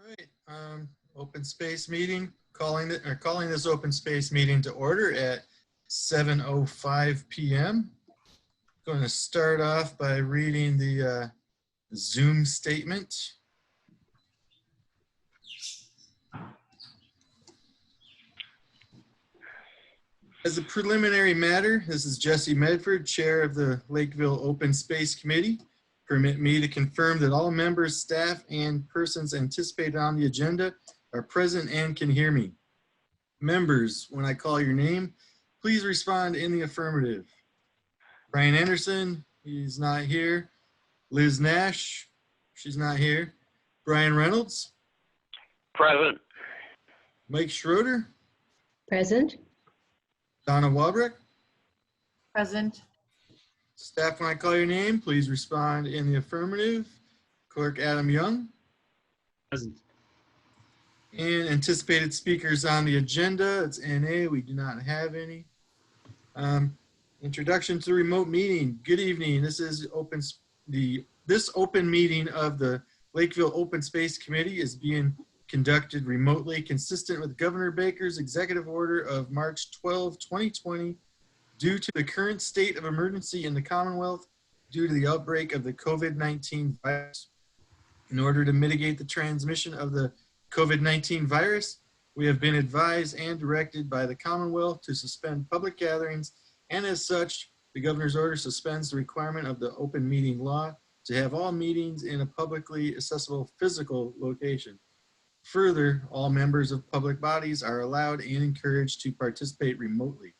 right, open space meeting, calling this open space meeting to order at 7:05 p.m. Going to start off by reading the Zoom statement. As a preliminary matter, this is Jesse Medford, Chair of the Lakeville Open Space Committee. Permit me to confirm that all members, staff, and persons anticipated on the agenda are present and can hear me. Members, when I call your name, please respond in the affirmative. Brian Anderson, he's not here. Liz Nash, she's not here. Brian Reynolds. Present. Mike Schroeder. Present. Donna Walbrecht. Present. Staff, when I call your name, please respond in the affirmative. Clerk Adam Young. Present. And anticipated speakers on the agenda, it's NA, we do not have any. Introduction to the remote meeting. Good evening. This is this open meeting of the Lakeville Open Space Committee is being conducted remotely, consistent with Governor Baker's executive order of March 12, 2020, due to the current state of emergency in the Commonwealth due to the outbreak of the COVID-19 virus. In order to mitigate the transmission of the COVID-19 virus, we have been advised and directed by the Commonwealth to suspend public gatherings, and as such, the governor's order suspends the requirement of the open meeting law to have all meetings in a publicly accessible physical location. Further, all members of public bodies are allowed and encouraged to participate remotely.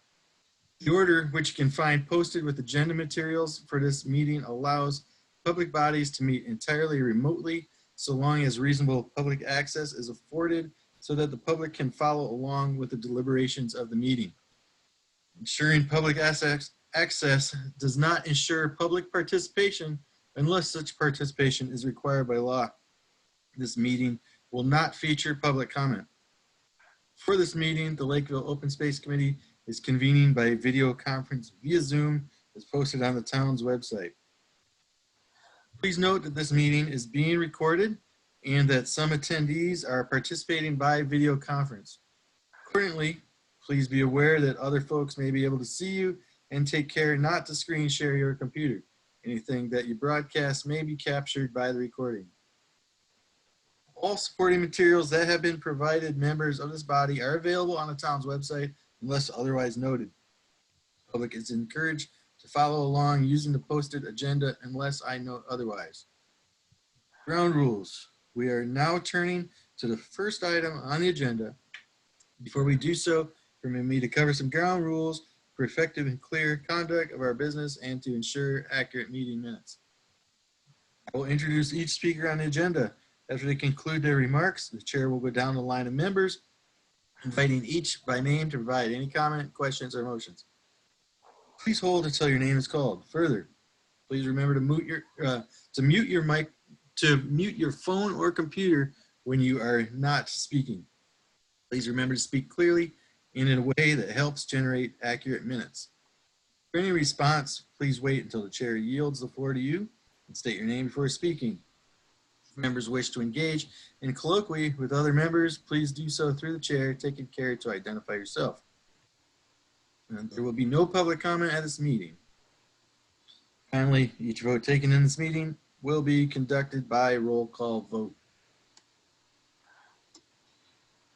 The order, which you can find posted with agenda materials for this meeting, allows public bodies to meet entirely remotely so long as reasonable public access is afforded so that the public can follow along with the deliberations of the meeting. Ensuring public access does not ensure public participation unless such participation is required by law. This meeting will not feature public comment. For this meeting, the Lakeville Open Space Committee is convening by video conference via Zoom as posted on the town's website. Please note that this meeting is being recorded and that some attendees are participating by video conference. Accordingly, please be aware that other folks may be able to see you and take care not to screen share your computer. Anything that you broadcast may be captured by the recording. All supporting materials that have been provided members of this body are available on the town's website unless otherwise noted. The public is encouraged to follow along using the posted agenda unless I note otherwise. Ground rules. We are now turning to the first item on the agenda. Before we do so, permit me to cover some ground rules for effective and clear conduct of our business and to ensure accurate meeting minutes. I will introduce each speaker on the agenda. After they conclude their remarks, the chair will go down the line of members, inviting each by name to provide any comment, questions, or motions. Please hold until your name is called. Further, please remember to mute your phone or computer when you are not speaking. Please remember to speak clearly and in a way that helps generate accurate minutes. For any response, please wait until the chair yields the floor to you and state your name before speaking. If members wish to engage in colloquy with other members, please do so through the chair, taking care to identify yourself. And there will be no public comment at this meeting. Finally, each vote taken in this meeting will be conducted by roll call vote.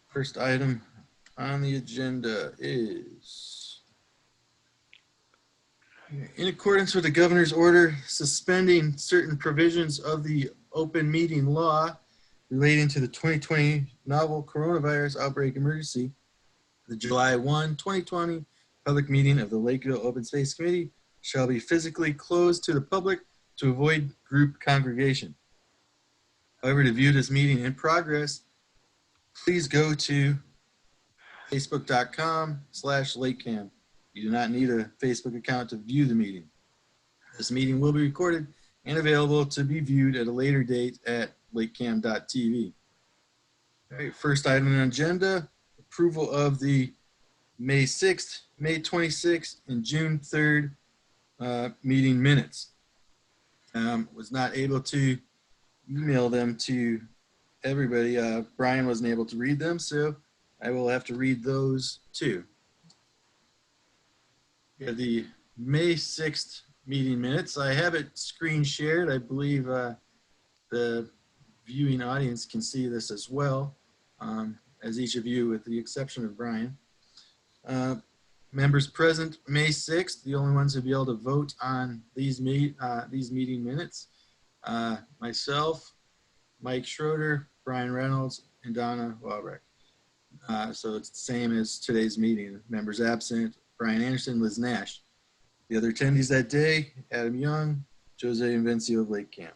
First item on the agenda is, in accordance with the governor's order suspending certain provisions of the open meeting law relating to the 2020 novel coronavirus outbreak emergency, the July 1, 2020 public meeting of the Lakeville Open Space Committee shall be physically closed to the public to avoid group congregation. However, to view this meeting in progress, please go to facebook.com/LakeCAM. You do not need a Facebook account to view the meeting. This meeting will be recorded and available to be viewed at a later date at LakeCAM.tv. All right, first item on the agenda, approval of the May 6th, May 26th, and June 3rd meeting minutes. Was not able to email them to everybody. Brian wasn't able to read them, so I will have to read those too. We have the May 6th meeting minutes. I have it screen shared. I believe the viewing audience can see this as well, as each of you, with the exception of Brian. Members present May 6th, the only ones who'll be able to vote on these meeting minutes. Myself, Mike Schroeder, Brian Reynolds, and Donna Walbrecht. So it's the same as today's meeting. Members absent, Brian Anderson, Liz Nash. The other attendees that day, Adam Young, Jose Invencio of LakeCAM.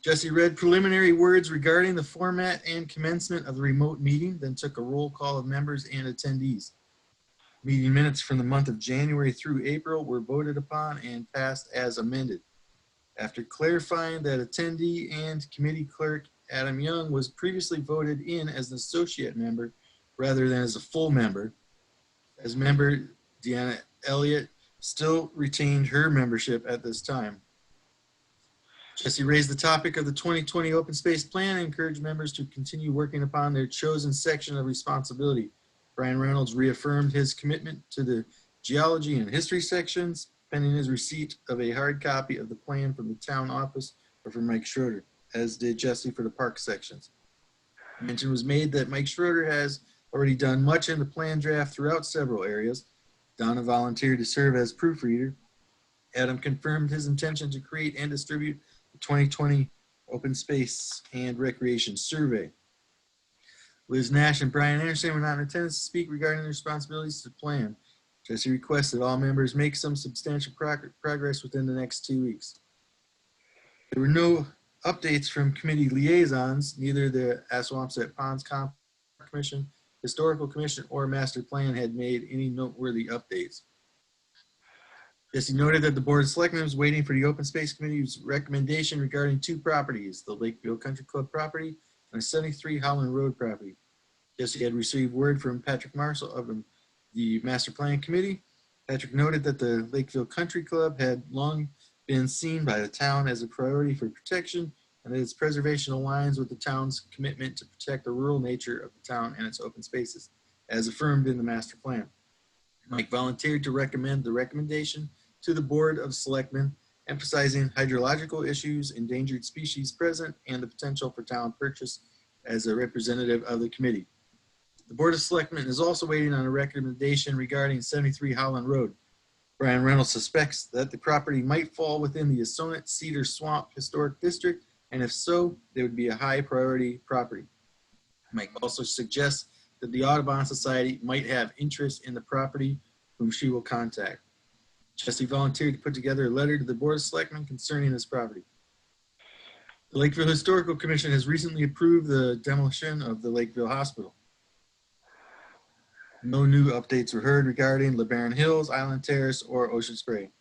Jesse read preliminary words regarding the format and commencement of the remote meeting, then took a roll call of members and attendees. Meeting minutes from the month of January through April were voted upon and passed as amended. After clarifying that attendee and committee clerk Adam Young was previously voted in as an associate member rather than as a full member, as member Deanna Elliott still retained her membership at this time. Jesse raised the topic of the 2020 Open Space Plan and encouraged members to continue working upon their chosen section of responsibility. Brian Reynolds reaffirmed his commitment to the geology and history sections, pending his receipt of a hard copy of the plan from the town office or from Mike Schroeder, as did Jesse for the park sections. Mention was made that Mike Schroeder has already done much in the plan draft throughout several areas. Donna volunteered to serve as proofreader. Adam confirmed his intention to create and distribute the 2020 Open Space and Recreation Survey. Liz Nash and Brian Anderson were not in attendance to speak regarding their responsibilities to the plan. Jesse requested all members make some substantial progress within the next 2 weeks. There were no updates from committee liaisons, neither the Assawamsett Ponds Commission, Historical Commission, or Master Plan had made any noteworthy updates. Jesse noted that the Board of Selectmen was waiting for the Open Space Committee's recommendation regarding 2 properties, the Lakeville Country Club property and the 73 Holland Road property. Jesse had received word from Patrick Marshall of the Master Plan Committee. Patrick noted that the Lakeville Country Club had long been seen by the town as a priority for protection and that its preservation aligns with the town's commitment to protect the rural nature of the town and its open spaces, as affirmed in the Master Plan. Mike volunteered to recommend the recommendation to the Board of Selectmen, emphasizing hydrological issues, endangered species present, and the potential for town purchase as a representative of the committee. The Board of Selectmen is also waiting on a recommendation regarding 73 Holland Road. Brian Reynolds suspects that the property might fall within the Assonet Cedar Swamp Historic District, and if so, they would be a high priority property. Mike also suggests that the Audubon Society might have interest in the property, whom she will contact. Jesse volunteered to put together a letter to the Board of Selectmen concerning this property. The Lakeville Historical Commission has recently approved the demolition of the Lakeville Hospital. No new updates were heard regarding LeBaron Hills, Island Terrace, or Ocean Spray.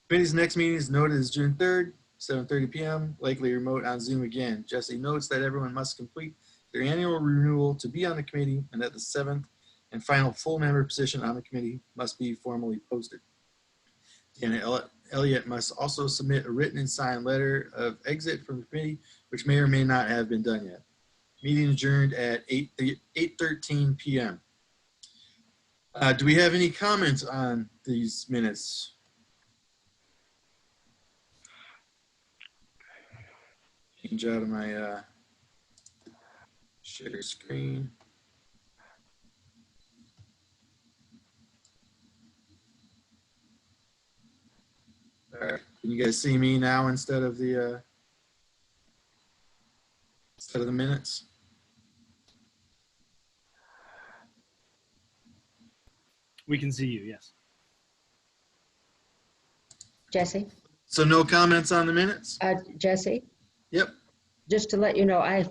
Committee's next meeting is noted as June 3rd, 7:30 p.m., likely remote on Zoom again. Jesse notes that everyone must complete their annual renewal to be on the committee and that the 7th and final full member position on the committee must be formally posted. Deanna Elliott must also submit a written and signed letter of exit from the committee, which may or may not have been done yet. Meeting adjourned at 8:13 p.m. Do we have any comments on these minutes? Change out of my share screen. All right, can you guys see me now instead of the minutes? We can see you, yes. Jesse? So no comments on the minutes? Jesse, Yep. just to let you know, I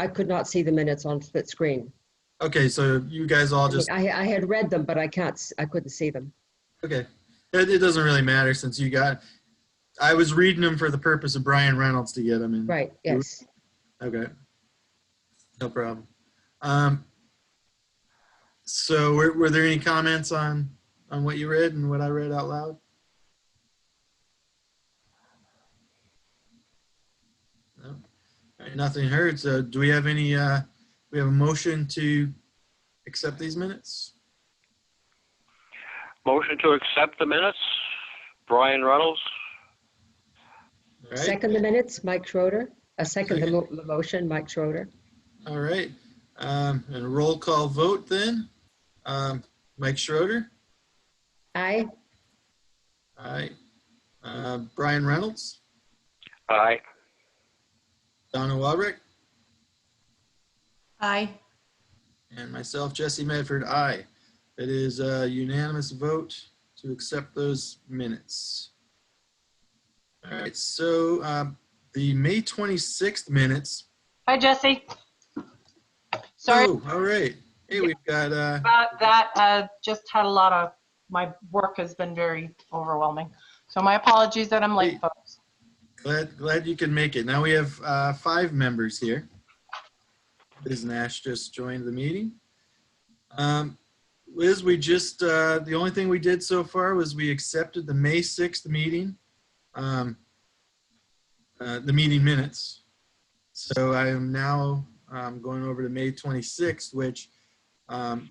could not see the minutes on split screen. Okay, so you guys all just, I had read them, but I couldn't see them. okay. It doesn't really matter since I was reading them for the purpose of Brian Reynolds to get them in. Right, yes. Okay. No problem. So were there any comments on what you read and what I read out loud? No? All right, nothing heard. So do we have any, we have a motion to accept these minutes? Motion to accept the minutes. Brian Reynolds. All right. Second the minutes, Mike Schroeder. A second the motion, Mike Schroeder. All right. And a roll call vote then. Mike Schroeder. Aye. Aye. Brian Reynolds. Aye. Donna Wabrick. Aye. And myself, Jesse Medford, aye. It is a unanimous vote to accept those minutes. All right, so the May 26th minutes. Hi, Jesse. Sorry Oh, all right. Hey, we've got, about that. Just had a lot of, my work has been very overwhelming. So my apologies that I'm late, Hey. folks. glad you can make it. Now we have 5 members here. Liz Nash just joined the meeting. Liz, we just, the only thing we did so far was we accepted the May 6th meeting, the meeting minutes. So I am now going over to May 26th, which I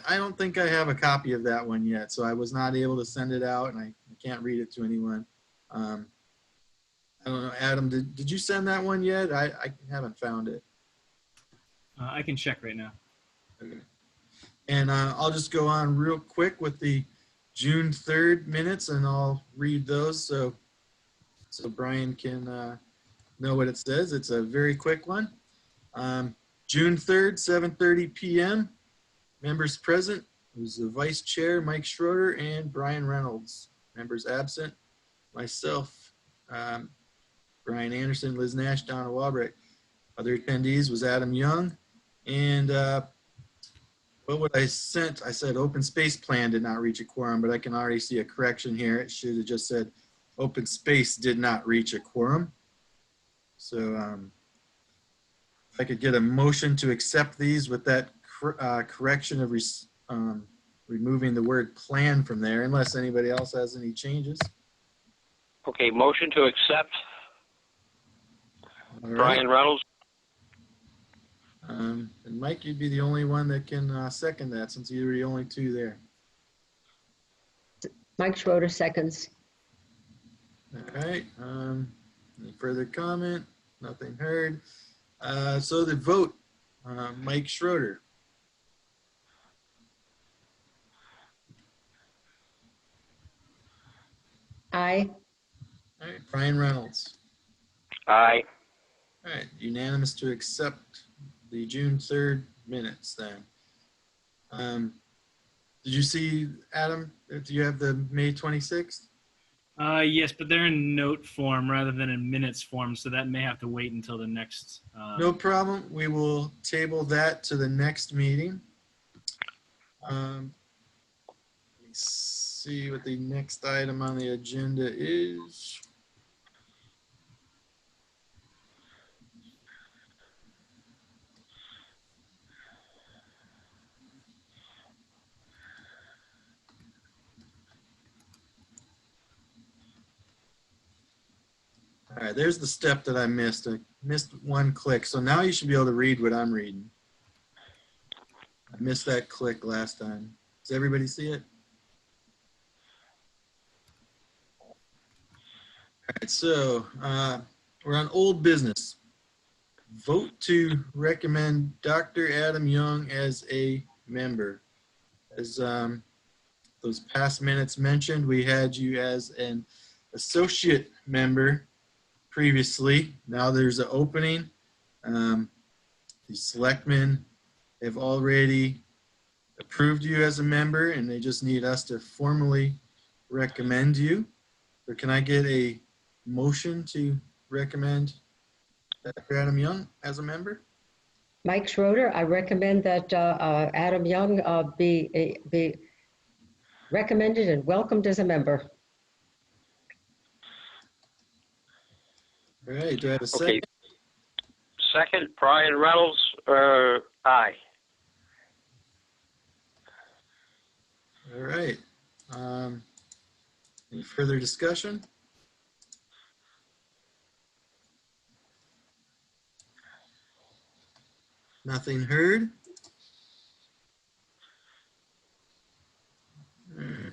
don't think I have a copy of that one yet. So I was not able to send it out and I can't read it to anyone. I don't know, Adam, did you send that one yet? I haven't found it. I can check right now. Okay. And I'll just go on real quick with the June 3rd minutes and I'll read those so Brian can know what it says. It's a very quick one. June 3rd, 7:30 p.m. Members present was the Vice Chair, Mike Schroeder, and Brian Reynolds. Members absent, myself, Brian Anderson, Liz Nash, Donna Walbright. Other attendees was Adam Young. And what I sent, I said open space plan did not reach a quorum, but I can already see a correction here. It should have just said open space did not reach a quorum. So if I could get a motion to accept these with that correction of removing the word plan from there, unless anybody else has any changes. Okay, motion to accept. All right. Brian Reynolds. And Mike, you'd be the only one that can second that since you were the only 2 there. Mike Schroeder seconds. All right. Any further comment? Nothing heard. So the vote, Mike Schroeder. Aye. All right. Brian Reynolds. Aye. All right. Unanimous to accept the June 3rd minutes then. Did you see, Adam, do you have the May 26th? Yes, but they're in note form rather than in minutes form, so that may have to wait until the next. No problem. We will table that to the next meeting. Let me see what the next item on the agenda is. All right, there's the step that I missed. I missed one click. So now you should be able to read what I'm reading. I missed that click last time. Does everybody see it? All right, so we're on old business. Vote to recommend Dr. Adam Young as a member. As those past minutes mentioned, we had you as an associate member previously. Now there's an opening. The selectmen have already approved you as a member and they just need us to formally recommend you. So can I get a motion to recommend Dr. Adam Young as a member? Mike Schroeder, I recommend that Adam Young be recommended and welcomed as a member. All right, do I have a second? Okay. Second, Brian Reynolds. Aye. All right. Any further discussion? Nothing heard. All right.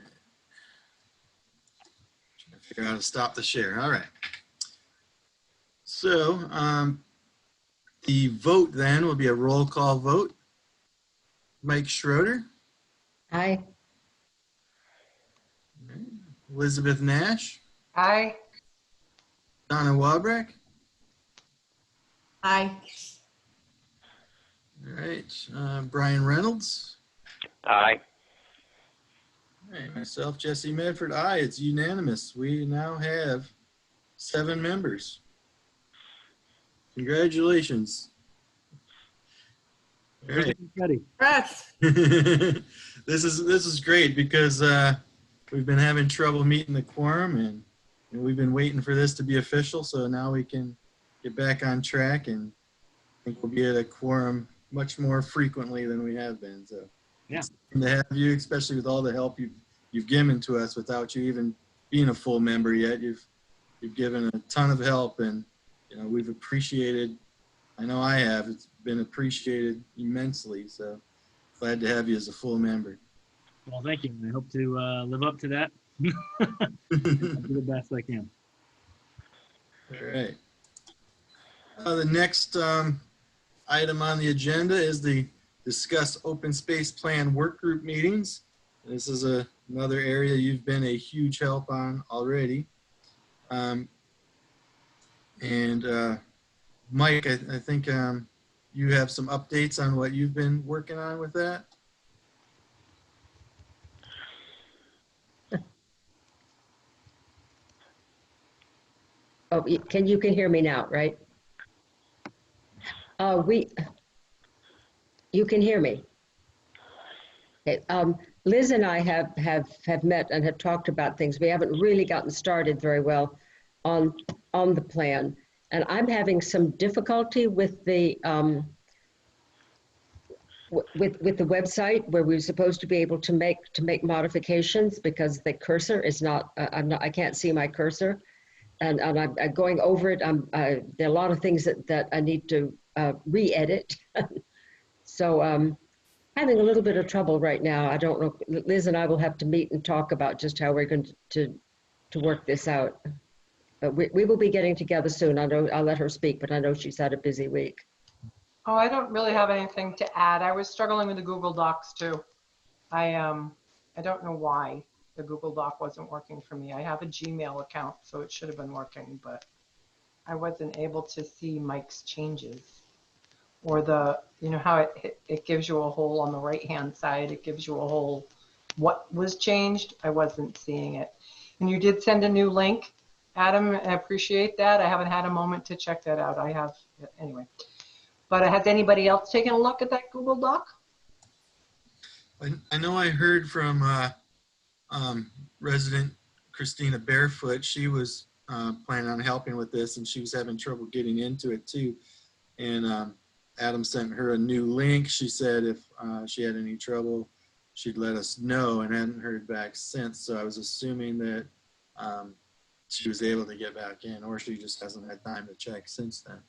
Trying to figure out how to stop the share. All right. So the vote then will be a roll call vote. Mike Schroeder, Aye. Elizabeth Nash, Aye. Donna Wabreck. Aye. All right. Brian Reynolds. Aye. All right. Myself, Jesse Medford. Aye. It's unanimous. We now have 7 members. Congratulations. All right. Ready. Press. This is great because we've been having trouble meeting the quorum, and we've been waiting for this to be official. So now we can get back on track, and I think we'll be at a quorum much more frequently than we have been. So Yeah. it's good to have you, especially with all the help you've given to us without you even being a full member yet. You've given a ton of help, and we've appreciated. I know I have. It's been appreciated immensely. So glad to have you as a full member. Well, thank you. I hope to live up to that. I'll do the best I can. All right. The next item on the agenda is the discuss open space plan work group meetings. This is another area you've been a huge help on already. Mike, I think you have some updates on what you've been working on with that. Oh, you can hear me now, right? You can hear me. Okay. Liz and I have met and have talked about things. We haven't really gotten started very well on the plan, and I'm having some difficulty with the with the website where we're supposed to be able to make modifications, because the cursor is not. I can't see my cursor. And I'm going over it. There are a lot of things that I need to re-edit. So having a little bit of trouble right now. I don't know. Liz and I will have to meet and talk about just how we're going to work this out. But we will be getting together soon. I know I'll let her speak, but I know she's had a busy week. Oh, I don't really have anything to add. I was struggling with the Google Docs too. I don't know why the Google Doc wasn't working for me. I have a Gmail account, so it should have been working, but I wasn't able to see Mike's changes, or how it gives you a whole on the right-hand side. It gives you a whole what was changed. I wasn't seeing it. And you did send a new link, Adam. I appreciate that. I haven't had a moment to check that out. I have anyway. But has anybody else taken a look at that Google Doc? I know I heard from resident Christina Barefoot. She was planning on helping with this, and she was having trouble getting into it too. And Adam sent her a new link. She said if she had any trouble, she'd let us know, and hadn't heard back since. So I was assuming that she was able to get back in, or she just hasn't had time to check since then.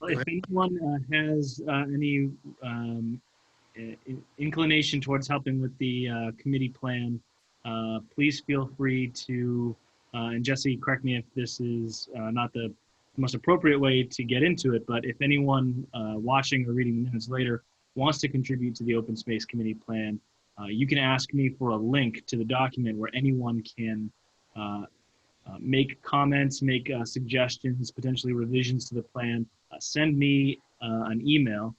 Well, if anyone has any inclination towards helping with the committee plan, please feel free to, and Jesse, correct me if this is not the most appropriate way to get into it, but if anyone watching or reading the minutes later wants to contribute to the open space committee plan, you can ask me for a link to the document where anyone can make comments, make suggestions, potentially revisions to the plan. Send me an email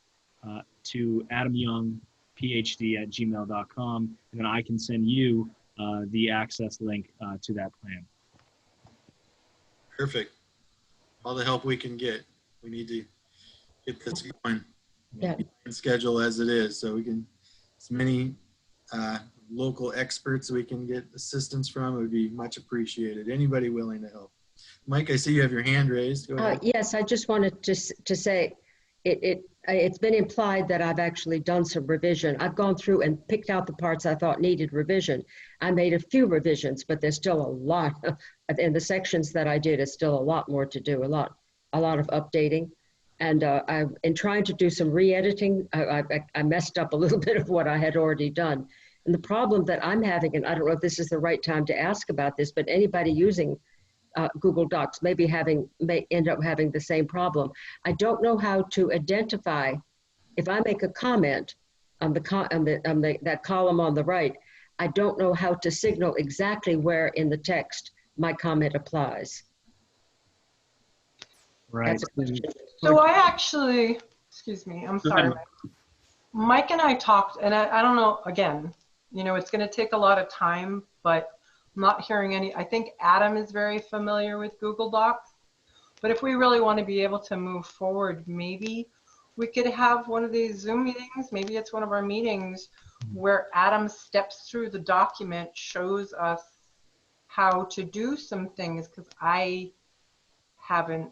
to adamyoungphd@gmail.com, and then I can send you the access link to that plan. Perfect. All the help we can get. We need to get this going. Yeah. Schedule as it is, so we can, as many local experts we can get assistance from, it would be much appreciated. Anybody willing to help. Mike, I see you have your hand raised. Go ahead. Yes, I just wanted to say it's been implied that I've actually done some revision. I've gone through and picked out the parts I thought needed revision. I made a few revisions, but there's still a lot in the sections that I did. It's still a lot more to do, a lot a lot of updating. And in trying to do some re-editing, I messed up a little bit of what I had already done. And the problem that I'm having, and I don't know if this is the right time to ask about this, but anybody using Google Docs may end up having the same problem. I don't know how to identify, if I make a comment on that column on the right, I don't know how to signal exactly where in the text my comment applies. Right. That's a question. So I actually, excuse me, I'm Go ahead. sorry. Mike and I talked, and I don't know, again, you know, it's going to take a lot of time, but I'm not hearing any. I think Adam is very familiar with Google Docs, but if we really want to be able to move forward, maybe we could have one of these Zoom meetings. Maybe it's one of our meetings where Adam steps through the document, shows us how to do some things, because I haven't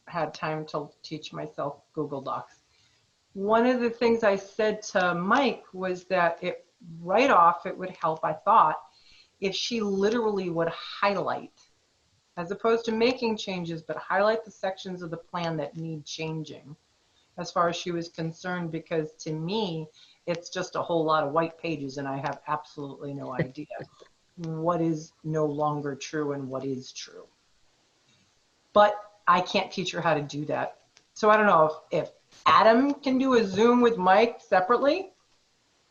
had time to teach myself Google Docs. One of the things I said to Mike was that right off, it would help, I thought, if she literally would highlight, as opposed to making changes, but highlight the sections of the plan that need changing as far as she was concerned, because to me, it's just a whole lot of white pages and I have absolutely no idea what is no longer true and what is true. But I can't teach her how to do that. So I don't know if Adam can do a Zoom with Mike separately,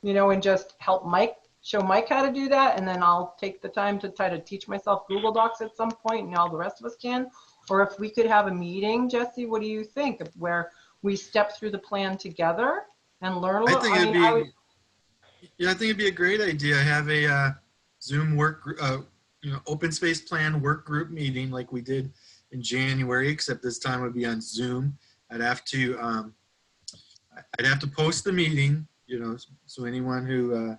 you know, and just help Mike, show Mike how to do that, and then I'll take the time to try to teach myself Google Docs at some point, and all the rest of us can. Or if we could have a meeting, Jesse, what do you think, where we step through the plan together and learn a little? I think it'd be a great idea. Have a Zoom open space plan work group meeting like we did in January, except this time would be on Zoom. I'd have to post the meeting, you know, so anyone who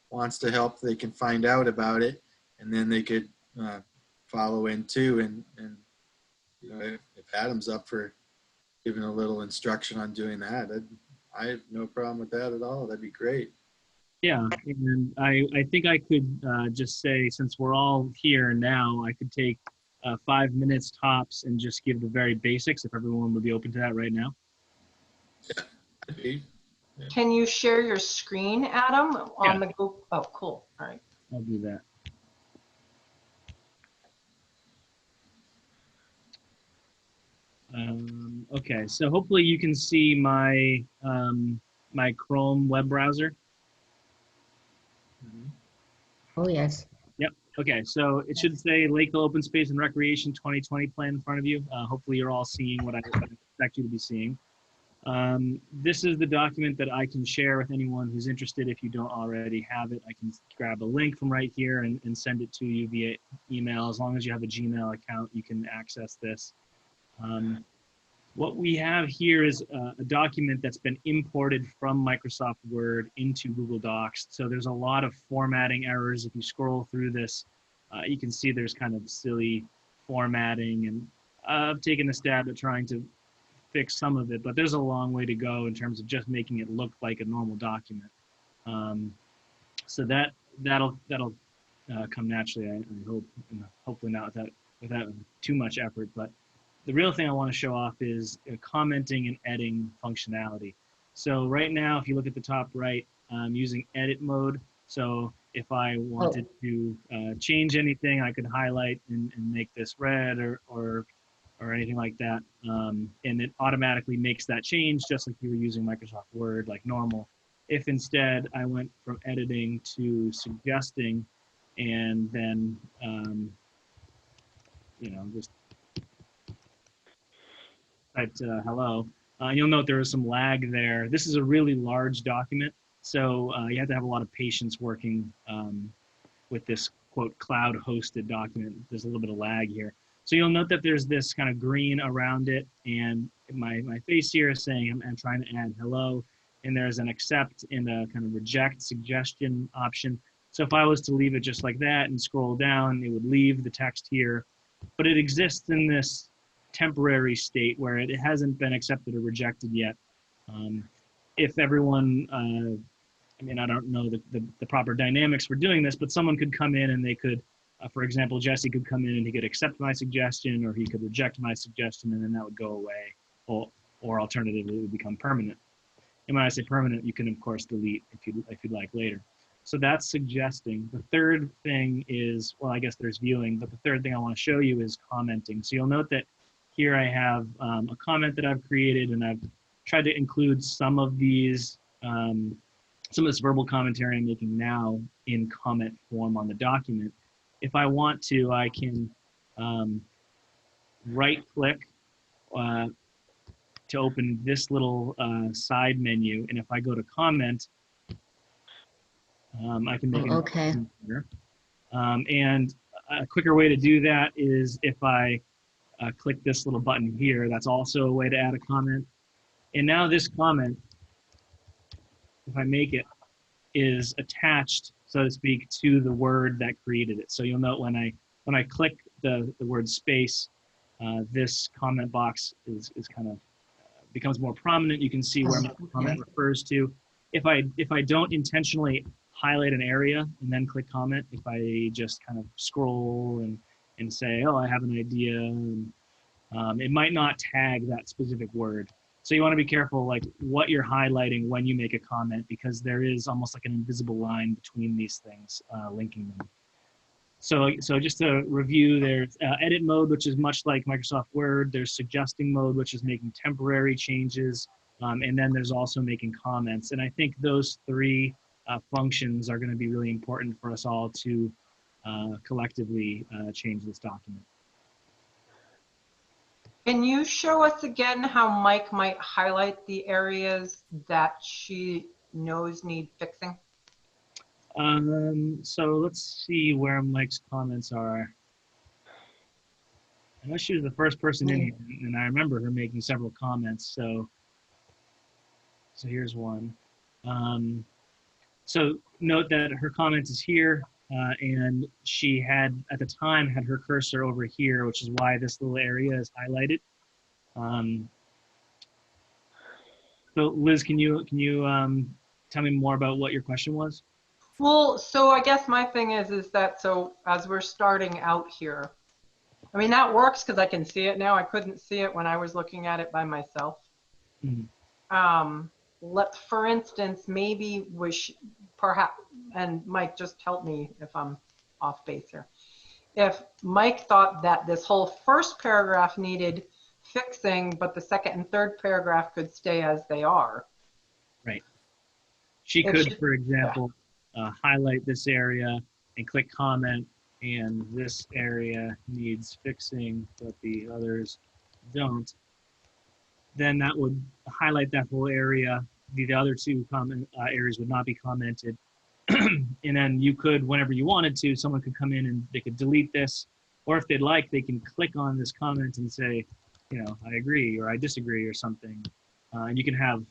wants to help, they can find out about it, and then they could follow in too. And you know, if Adam's up for giving a little instruction on doing that, I have no problem with that at all. That'd be great. Yeah, and I think I could just say, since we're all here now, I could take 5 minutes tops and just give the very basics, if everyone would be open to that right now. Yeah. Can you share your screen, Adam, on the Google? Oh, cool. All right. I'll do that. Okay, so hopefully you can see my my Chrome web browser. Oh, yes. Yep. Okay, so it should say Lakeville Open Space and Recreation 2020 plan in front of you. Hopefully you're all seeing what I expect you to be seeing. This is the document that I can share with anyone who's interested. If you don't already have it, I can grab a link from right here and send it to you via email. As long as you have a Gmail account, you can access this. What we have here is a document that's been imported from Microsoft Word into Google Docs. So there's a lot of formatting errors. If you scroll through this, you can see there's kind of silly formatting, and I've taken a stab at trying to fix some of it, but there's a long way to go in terms of just making it look like a normal document. So that'll come naturally, I hope, and hopefully not without too much effort. But the real thing I want to show off is commenting and editing functionality. So right now, if you look at the top right, I'm using edit mode. So if I wanted to change anything, I could highlight and make this red or anything like that. And it automatically makes that change just like you were using Microsoft Word like normal. If instead I went from editing to suggesting and then, you know, just typed hello, you'll note there is some lag there. This is a really large document, so you have to have a lot of patience working with this, quote, cloud-hosted document. There's a little bit of lag here. So you'll note that there's this kind of green around it, and my face here is saying I'm trying to add hello, and there's an accept and a kind of reject suggestion option. So if I was to leave it just like that and scroll down, it would leave the text here, but it exists in this temporary state where it hasn't been accepted or rejected yet. If everyone, I mean, I don't know the proper dynamics for doing this, but someone could come in and they could For example, Jesse could come in and he could accept my suggestion, or he could reject my suggestion, and then that would go away. Or alternatively, it would become permanent. And when I say permanent, you can of course delete if you'd like later. So that's suggesting. The third thing is, well, I guess there's viewing, but the third thing I want to show you is commenting. So you'll note that here I have a comment that I've created, and I've tried to include some of these, some of this verbal commentary I'm making now in comment form on the document. If I want to, I can right-click to open this little side menu, and if I go to comment, I can make Okay. here. And a quicker way to do that is if I click this little button here, that's also a way to add a comment. And now this comment, if I make it, is attached, so to speak, to the word that created it. So you'll note when I click the word space, this comment box is kind of becomes more prominent. You can see where my comment refers to. If I don't intentionally highlight an area and then click comment, if I just kind of scroll and say, oh, I have an idea, and, it might not tag that specific word. So you want to be careful like what you're highlighting when you make a comment, because there is almost like an invisible line between these things linking them. So just to review, there's edit mode, which is much like Microsoft Word. There's suggesting mode, which is making temporary changes. And then there's also making comments. And I think those three functions are going to be really important for us all to collectively change this document. Can you show us again how Mike might highlight the areas that she knows need fixing? So let's see where Mike's comments are. I know she was the first person in here, and I remember her making several comments. So here's one. So note that her comment is here, and she had, at the time, had her cursor over here, which is why this little area is highlighted. So Liz, can you tell me more about what your question was? Well, so I guess my thing is that, so as we're starting out here, I mean, that works because I can see it now. I couldn't see it when I was looking at it by myself. Mm-hmm. For instance, maybe perhaps, and Mike, just help me if I'm off base here. If Mike thought that this whole first paragraph needed fixing, but the second and third paragraph could stay as they are. Right. She could, for example, highlight this area and click comment, and this area needs fixing, but the others don't. Then that would highlight that whole area. The other two comment areas would not be commented. And then you could, whenever you wanted to, someone could come in and they could delete this, or if they'd like, they can click on this comment and say, you know, I agree or I disagree or something. And you can have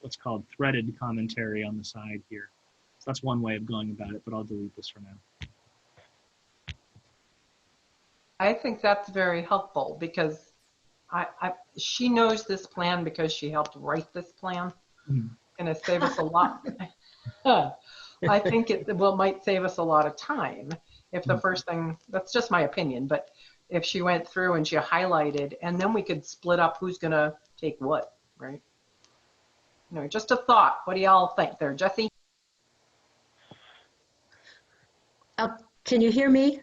what's called threaded commentary on the side here. So that's one way of going about it, but I'll delete this for now. I think that's very helpful because she knows this plan because she helped write this plan. Mm-hmm. And it save us a lot. I think it might save us a lot of time if the first thing, that's just my opinion, but if she went through and she highlighted, and then we could split up who's going to take what, right? You know, just a thought. What do y'all think there, Jesse? Can you hear me?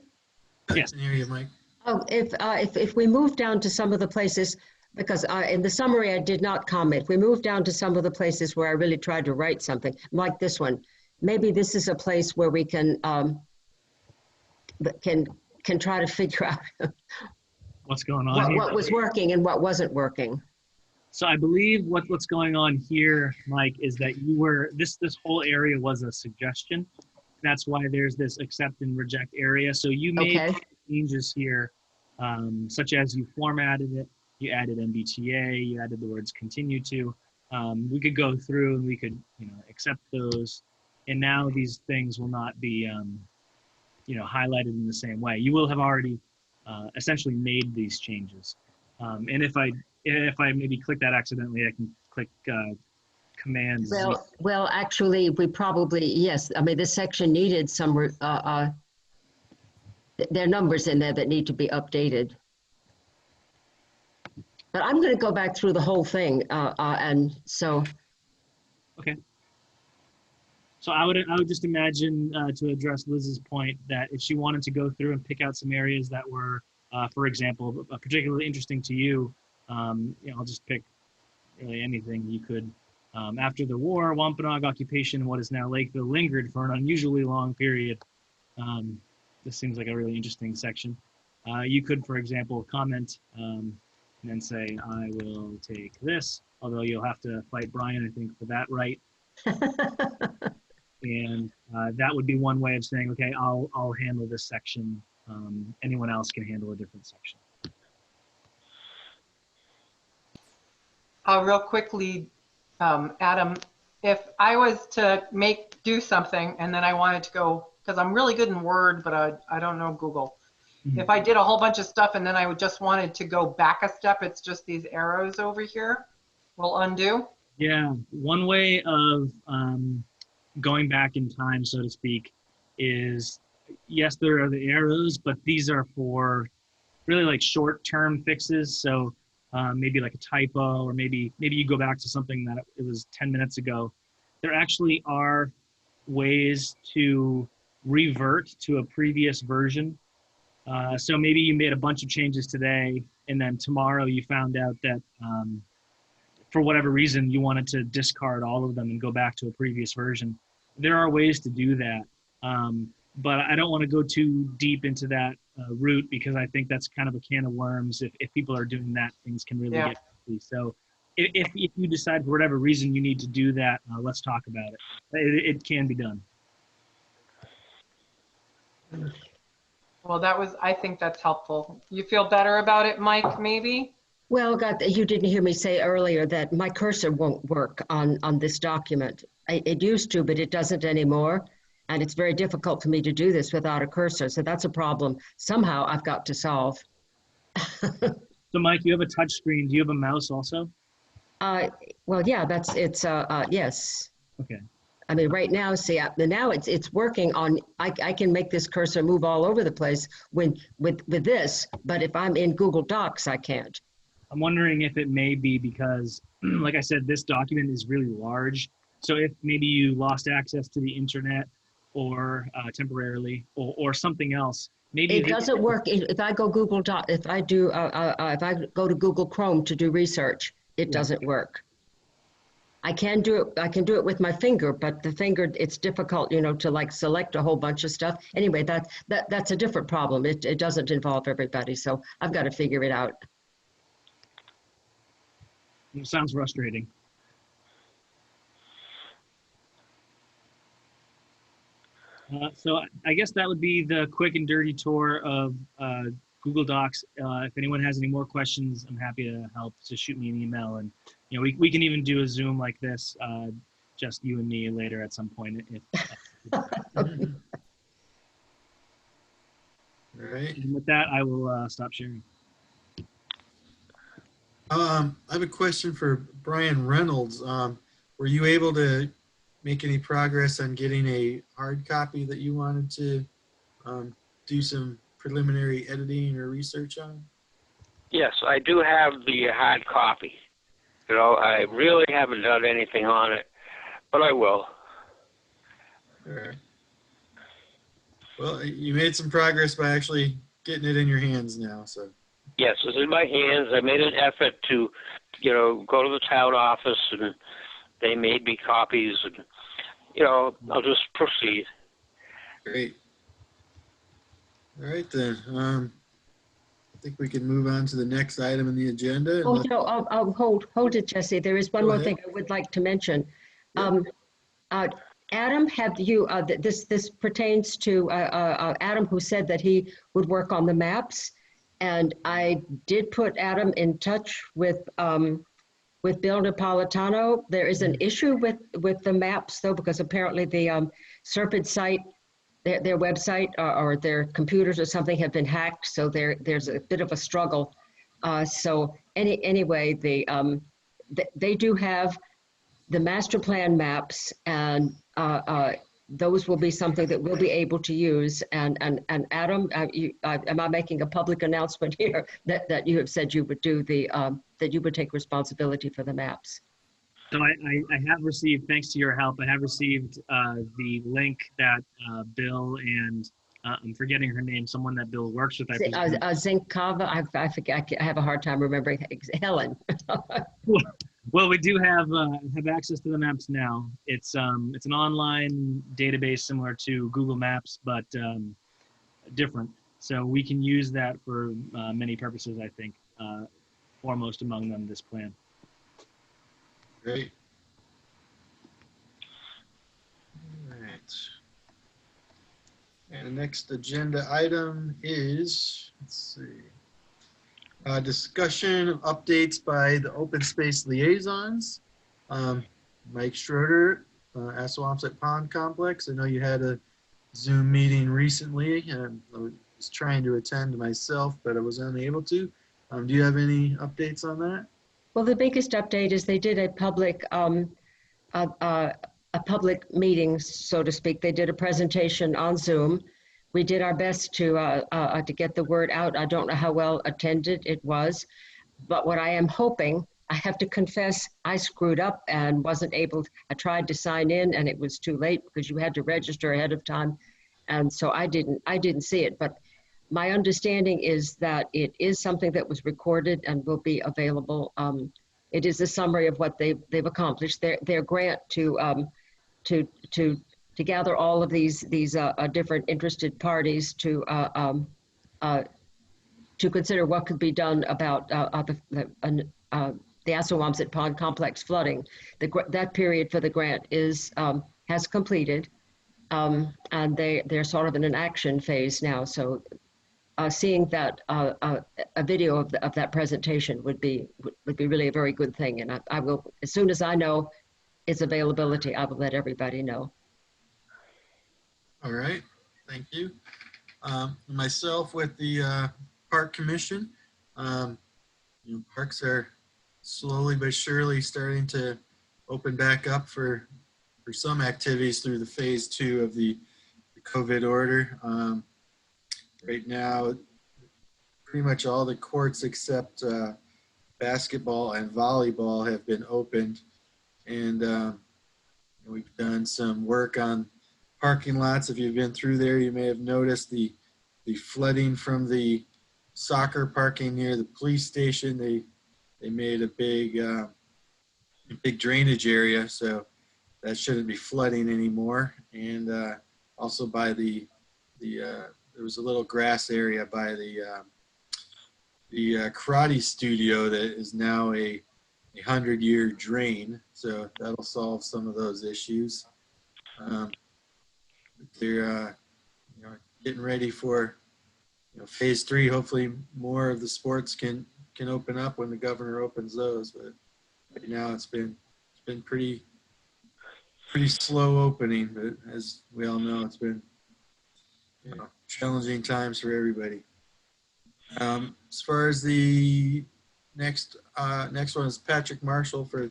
Yes. I can hear you, Mike. Oh, if we move down to some of the places, because in the summary I did not comment. We moved down to some of the places where I really tried to write something, like this one. Maybe this is a place where we can try to figure out What's going on here? what was working and what wasn't working. So I believe what's going on here, Mike, is that you were, this whole area was a suggestion. That's why there's this accept and reject area. So you made changes here, such as you formatted it, you added MBTA, you added the words continue to. We could go through and we could, you know, accept those. And now these things will not be, you know, highlighted in the same way. You will have already essentially made these changes. And if I maybe click that accidentally, I can click Command Z. Well, actually, we probably, yes. I mean, this section needed some, There are numbers in there that need to be updated. But I'm going to go back through the whole thing, and so. Okay. So I would just imagine, to address Liz's point, that if she wanted to go through and pick out some areas that were, for example, particularly interesting to you, I'll just pick really anything. You could, after the war, Wampanoag occupation, what is now Lakeville, lingered for an unusually long period. This seems like a really interesting section. You could, for example, comment and then say, I will take this, although you'll have to fight Brian, I think, for that right. And that would be one way of saying, okay, I'll handle this section. Anyone else can handle a different section. Real quickly, Adam, if I was to do something and then I wanted to go, because I'm really good in Word, but I don't know Google. Mm-hmm. If I did a whole bunch of stuff and then I just wanted to go back a step, it's just these arrows over here will undo. Yeah, one way of going back in time, so to speak, is, yes, there are the arrows, but these are for really like short-term fixes. So maybe like a typo, or maybe you go back to something that it was 10 minutes ago. There actually are ways to revert to a previous version. So maybe you made a bunch of changes today, and then tomorrow you found out that for whatever reason you wanted to discard all of them and go back to a previous version. There are ways to do that, but I don't want to go too deep into that route, because I think that's kind of a can of worms. If people are doing that, things can really get messy. So if you decide for whatever reason you need to do that, let's talk about it. It can be done. Well, I think that's helpful. You feel better about it, Mike, maybe? Well, you didn't hear me say earlier that my cursor won't work on this document. It used to, but it doesn't anymore. And it's very difficult for me to do this without a cursor. So that's a problem somehow I've got to solve. So Mike, you have a touch screen. Do you have a mouse also? Well, yeah, yes. Okay. I mean, right now, see, now it's working on, I can make this cursor move all over the place with this, but if I'm in Google Docs, I can't. I'm wondering if it may be because, like I said, this document is really large. So if maybe you lost access to the internet, or temporarily, or something else, maybe it doesn't work. If I go Google Doc, if I go to Google Chrome to do research, it doesn't work. I can do it with my finger, but the finger, it's difficult, to like select a whole bunch of stuff. Anyway, that's a different problem. It doesn't involve everybody, so I've got to figure it out. It sounds frustrating. So I guess that would be the quick and dirty tour of Google Docs. If anyone has any more questions, I'm happy to help. Just shoot me an email, and we can even do a Zoom like this, just you and me later at some point. All right. And with that, I will stop sharing. I have a question for Brian Reynolds. Were you able to make any progress on getting a hard copy that you wanted to do some preliminary editing or research on? Yes, I do have the hard copy. I really haven't done anything on it, but I will. All right. Well, you made some progress by actually getting it in your hands now, so. Yes, it's in my hands. I made an effort to, go to the town office, and they made me copies, and, I'll just proceed. Great. All right, then. I think we can move on to the next item on the agenda. Oh, I'll hold it, Jesse. There is one Go more ahead. thing I would like to mention. Yeah. Adam, have you, this pertains to Adam, who said that he would work on the maps. And I did put Adam in touch with Bill Napolitano. There is an issue with the maps, though, because apparently the Serpent site, their website or their computers or something have been hacked. So there's a bit of a struggle. So anyway, they do have the master plan maps, and those will be something that we'll be able to use. And Adam, am I making a public announcement here that you have said you would do that you would take responsibility for the maps? So I have received, thanks to your help, I have received the link that Bill and I'm forgetting her name, someone that Bill works with. I presume. Zinkava, I forget, I have a hard time remembering. Helen. Well, we do have access to the maps now. It's an online database similar to Google Maps, but different. So we can use that for many purposes, I think. Foremost among them, this plan. Great. All right. And the next agenda item is, let's see, discussion of updates by the open space liaisons. Mike Schroeder, Assawamsett Pond Complex. I know you had a Zoom meeting recently, and I was trying to attend myself, but I was unable to. Do you have any updates on that? Well, the biggest update is they did a public meeting, so to speak. They did a presentation on Zoom. We did our best to get the word out. I don't know how well attended it was, but what I am hoping, I have to confess, I screwed up and wasn't able. I tried to sign in, and it was too late because you had to register ahead of time, and so I didn't see it. But my understanding is that it is something that was recorded and will be available. It is a summary of what they've accomplished. Their grant to gather all of these different interested parties to consider what could be done about the Assawamsett Pond Complex flooding. That period for the grant has completed, and they're sort of in an action phase now. So seeing that a video of that presentation would be really a very good thing. And I will, as soon as I know its availability, I will let everybody know. All right, thank you. Myself with the Park Commission, parks are slowly but surely starting to open back up for some activities through the phase 2 of the COVID order. Right now, pretty much all the courts except basketball and volleyball have been opened, and we've done some work on parking lots. If you've been through there, you may have noticed the flooding from the soccer parking near the police station. They made a big drainage area, so that shouldn't be flooding anymore. And also by there was a little grass area by the karate studio that is now a 100-year drain, so that'll solve some of those issues. They're getting ready for phase 3. Hopefully more of the sports can open up when the governor opens those, but right now it's been pretty slow opening. But as we all know, it's been challenging times for everybody. As far as the next one is Patrick Marshall for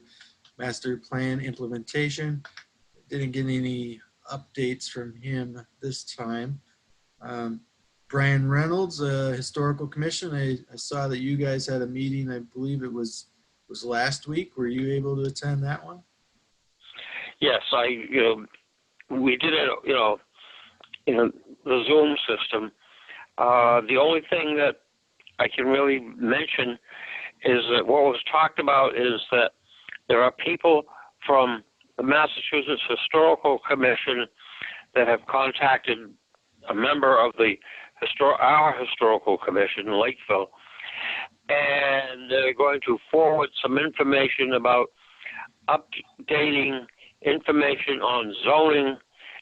master plan implementation. Didn't get any updates from him this time. Brian Reynolds, Historical Commission. I saw that you guys had a meeting. I believe it was last week. Were you able to attend that one? Yes, we did it, in the Zoom system. The only thing that I can really mention is that what was talked about is that there are people from the Massachusetts Historical Commission that have contacted a member of our historical commission in Lakeville, and they're going to forward some information about updating information on zoning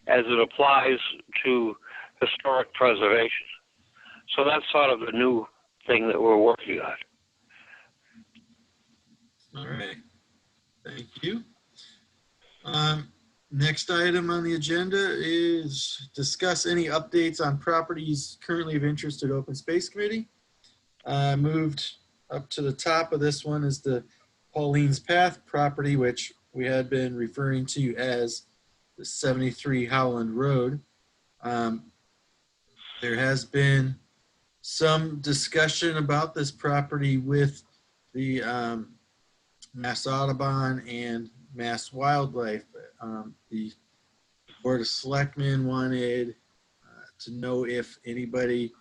as it applies to historic preservation. So that's sort of the new thing that we're working on. All right, thank you. Next item on the agenda is discuss any updates on properties currently of interest at Open Space Committee. Moved up to the top of this one is the Pauline's Path property, which we had been referring to as the 73 Howland Road. There has been some discussion about this property with the Mass Audubon and Mass Wildlife. The Board of Selectmen wanted to know if anybody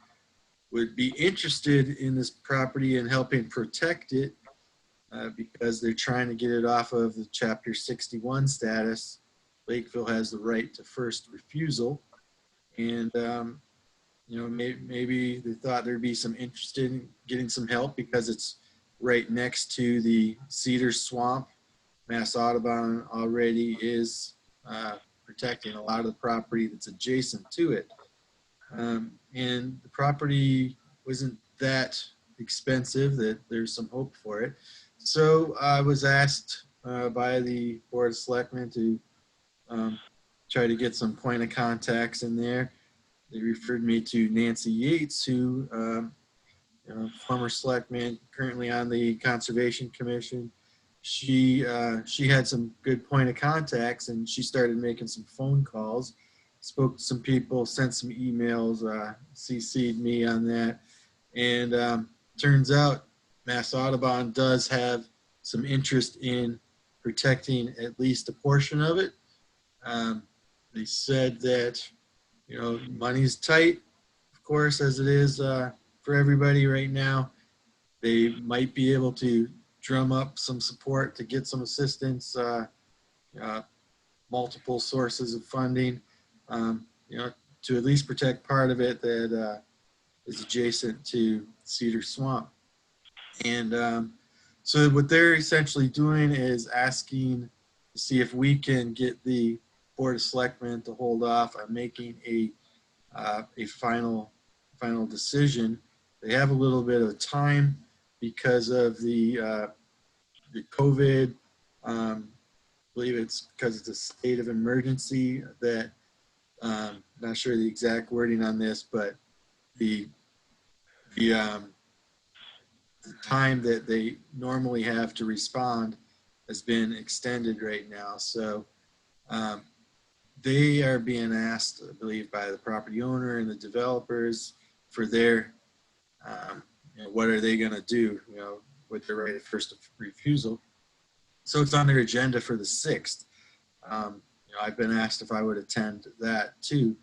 would be interested in this property and helping protect it because they're trying to get it off of the Chapter 61 status. Lakeville has the right to first refusal. And, you know, maybe they thought there'd be some interest in getting some help because it's right next to the Cedar Swamp. Mass Audubon already is protecting a lot of the property that's adjacent to it. And the property wasn't that expensive that there's some hope for it. So I was asked by the Board of Selectmen to try to get some point of contacts in there. They referred me to Nancy Yates, who, you know, former selectman, currently on the Conservation Commission. She had some good point of contacts, and she started making some phone calls, spoke to some people, sent some emails, CC'd me on that. And turns out Mass Audubon does have some interest in protecting at least a portion of it. They said that, you know, money's tight, of course, as it is for everybody right now. They might be able to drum up some support to get some assistance, multiple sources of funding, you know, to at least protect part of it that is adjacent to Cedar Swamp. And so what they're essentially doing is asking to see if we can get the Board of Selectmen to hold off on making a final decision. They have a little bit of time because of the COVID. I believe it's because it's a state of emergency that, not sure the exact wording on this, but the time that they normally have to respond has been extended right now. So they are being asked, I believe, by the property owner and the developers for their, you know, what are they going to do, you know, with their right of first refusal. So it's on their agenda for the 6th. You know, I've been asked if I would attend that too.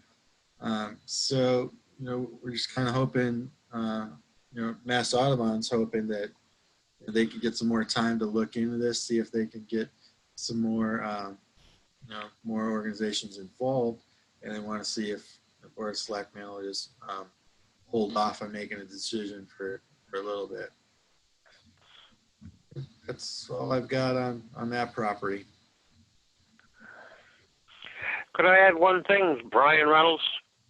So, you know, we're just kind of hoping, you know, Mass Audubon's hoping that they could get some more time to look into this, see if they can get some more, you know, more organizations involved, and they want to see if the Board of Selectmen will just hold off on making a decision for a little bit. That's all I've got on that property. Could I add one thing, Brian Reynolds?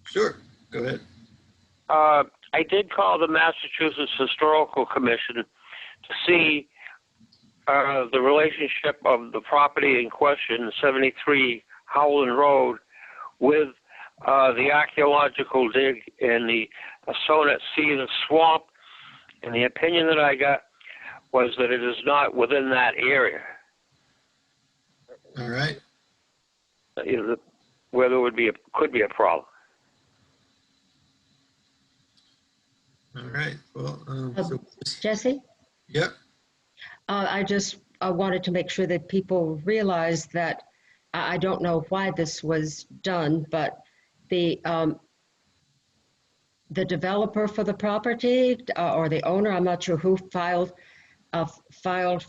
Sure, go ahead. I did call the Massachusetts Historical Commission to see the relationship of the property in question, 73 Howland Road, with the archaeological dig in the Sonnet Cedar Swamp. And the opinion that I got was that it is not within that area. All right. Where there could be a problem. All right. Well, so, Jesse? yep. I just wanted to make sure that people realize that I don't know why this was done, but the developer for the property or the owner, I'm not sure who filed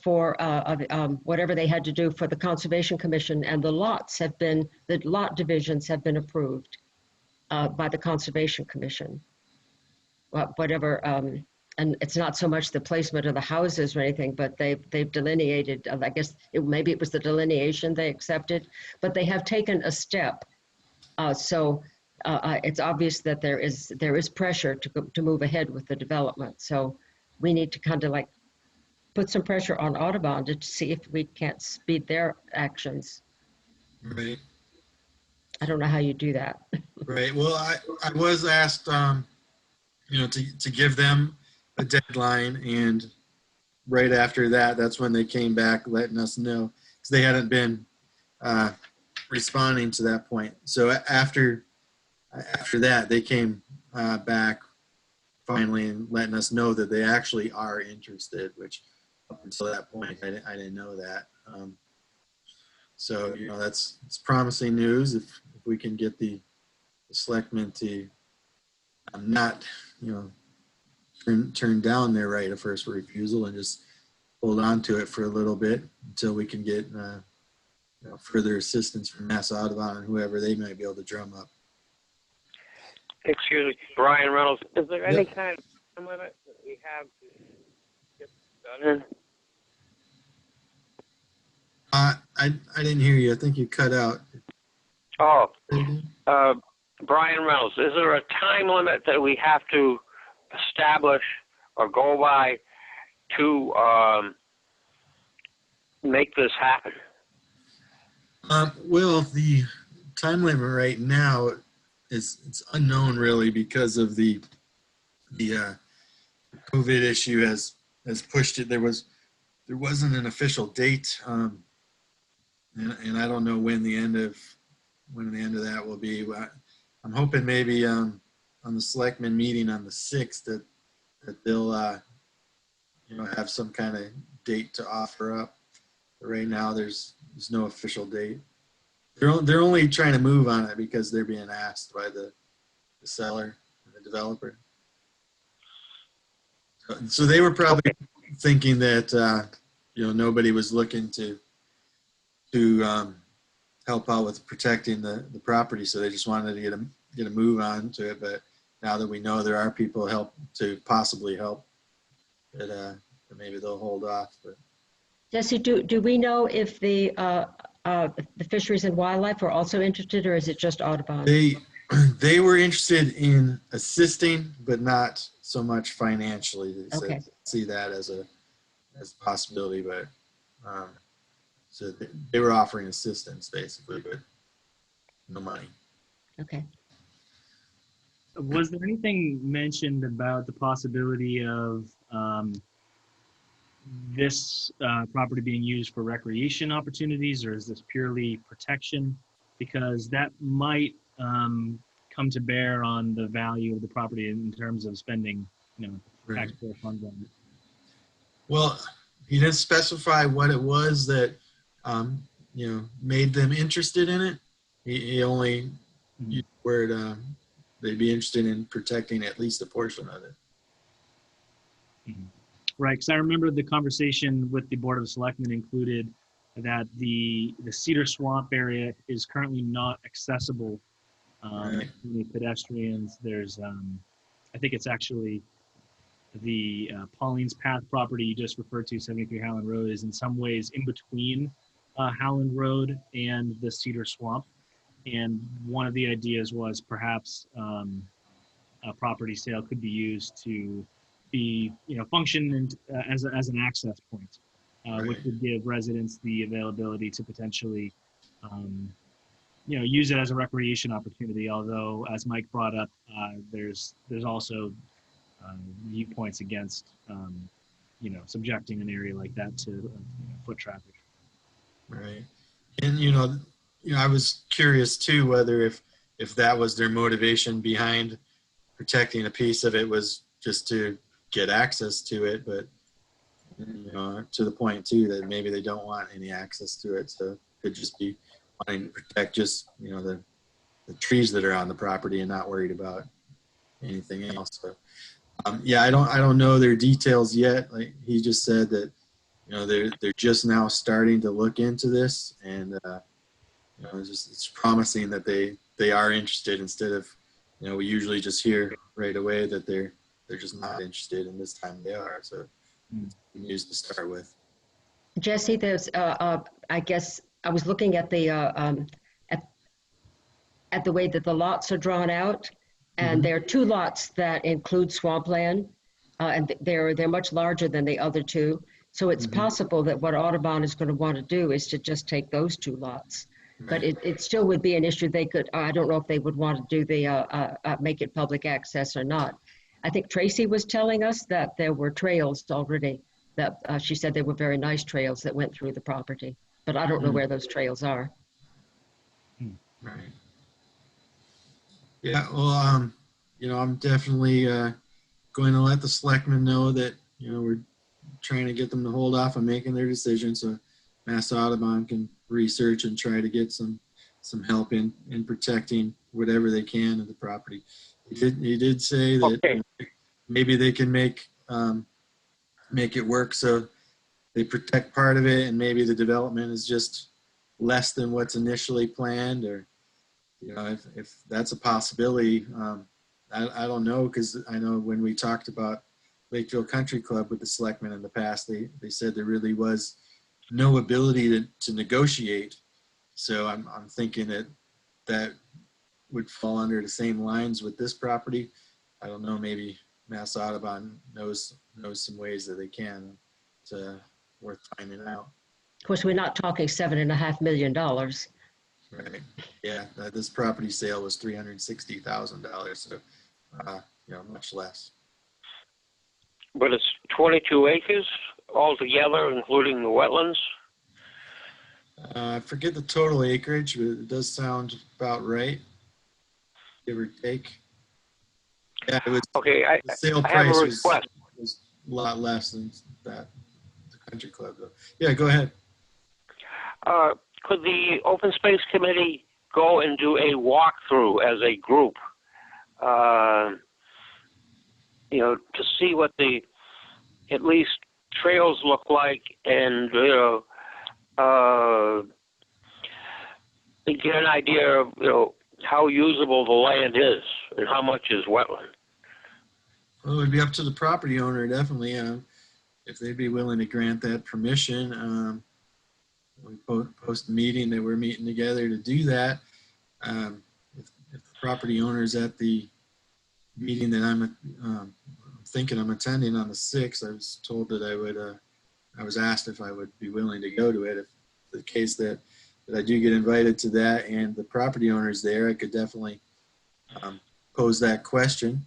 for whatever they had to do for the Conservation Commission, and the lot divisions have been approved by the Conservation Commission. Whatever, and it's not so much the placement of the houses or anything, but they've delineated. I guess maybe it was the delineation they accepted, but they have taken a step. So it's obvious that there is pressure to move ahead with the development. So we need to kind of like put some pressure on Audubon to see if we can't speed their actions. Right. I don't know how you do that. Right. Well, I was asked, you know, to give them a deadline, and right after that, that's when they came back letting us know, because they hadn't been responding to that point. So after that, they came back finally and letting us know that they actually are interested, which up until that point, I didn't know that. So, it's promising news if we can get the selectmen to not, turn down their right of first refusal and just hold on to it for a little bit until we can get further assistance from Mass Audubon and whoever they might be able to drum up. Excuse me, Brian Reynolds, is there any Yep. kind of time limit that we have to get done in? I didn't hear you. I think you cut out. Oh, Brian Reynolds, is there a time limit that we have to establish or go by to make this happen? Well, the time limit right now it's unknown really because of the COVID issue has pushed it. There wasn't an official date, and I don't know when the end of that will be. I'm hoping maybe on the selectmen meeting on the 6th that they'll have some kind of date to offer up. But right now there's no official date. They're only trying to move on it because they're being asked by the seller and the developer. So they were probably thinking that nobody was looking to help out with protecting the property, so they just wanted to get a move on to it. But now that we know there are people possibly help, that maybe they'll hold off. But Jesse, do we know if the Fisheries and Wildlife are also interested, or is it just Audubon? They were interested in assisting, but not so much financially. They said, see that as a possibility, but so they were offering assistance basically, but no money. Okay. Was there anything mentioned about the possibility of this property being used for recreation opportunities, or is this purely protection? Because that might come to bear on the value of the property in terms of spending, taxpayer funds on it. Well, he didn't specify what it was that made them interested in it. He only used the word they'd be interested in protecting at least a portion of it. Mm-hmm. Right, because I remember the conversation with the Board of Selectmen included that the Cedar Swamp area is currently not accessible to any pedestrians. There's, I think it's actually the Pauline's Path property you just referred to, 73 Howland Road, is in some ways in between Howland Road and the Cedar Swamp. And one of the ideas was perhaps a property sale could be used to be, function as an access point, which would give residents the availability to potentially, use it as a recreation opportunity. Although, as Mike brought up, there's also viewpoints against, subjecting an area like that to foot traffic. Right, and I was curious too whether if that was their motivation behind protecting a piece of it was just to get access to it, but to the point too that maybe they don't want any access to it, so it could just be wanting to protect just the trees that are on the property and not worried about anything else. So I don't know their details yet. Like he just said that they're just now starting to look into this, and it's promising that they are interested instead of we usually just hear right away that they're just not interested, and this time they are. So it's good news to start with. Jesse, there's I guess I was looking at the at the way that the lots are drawn out, and there are two lots that include swampland, and they're much larger than the other two. So it's possible that what Audubon is going to want to do is to just take those two lots. But it still would be an issue. They could, I don't know if they would want to do the make it public access or not. I think Tracy was telling us that there were trails already, that she said they were very nice trails that went through the property, but I don't know where those trails are. Right. Yeah, well, I'm definitely going to let the selectmen know that, we're trying to get them to hold off on making their decision so Mass Audubon can research and try to get some help in protecting whatever they can of the property. He did say that Okay. maybe they can make it work so they protect part of it, and maybe the development is just less than what's initially planned, or if that's a possibility. I don't know, because I know when we talked about Lakeville Country Club with the selectmen in the past, they said there really was no ability to negotiate. So I'm thinking that would fall under the same lines with this property. I don't know, maybe Mass Audubon knows some ways that they can. It's worth finding out. Of course, we're not talking $7.5 million. Right. Yeah, this property sale was $360,000, so much less. But it's 22 acres altogether, including the wetlands. I forget the total acreage, but it does sound about right, give or take. Yeah, it was. Okay, The sale I have a price request. was a lot less than that. The country club, though. Yeah, go ahead. Could the Open Space Committee go and do a walkthrough as a group? To see what the at least trails look like, and get an idea of how usable the land is and how much is wetland. Well, it would be up to the property owner, definitely, if they'd be willing to grant that permission. We post a meeting that we're meeting together to do that. If the property owner's at the meeting that I'm thinking I'm attending on the 6th, I was told that I was asked if I would be willing to go to it. If the case that I do get invited to that and the property owner's there, I could definitely pose that question.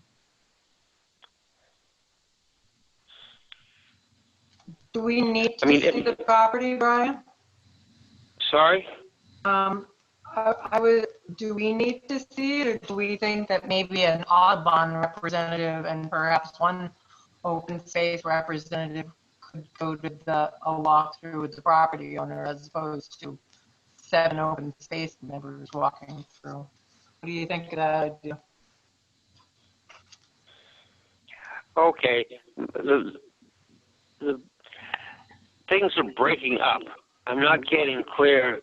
Do we need to see the property, Brian? Sorry? Do we need to see it, or do we think that maybe an Audubon representative and perhaps one open space representative could go to a walkthrough with the property owner as opposed to 7 open space members walking through? What do you think of that idea? Okay. The things are breaking up. I'm not getting clear.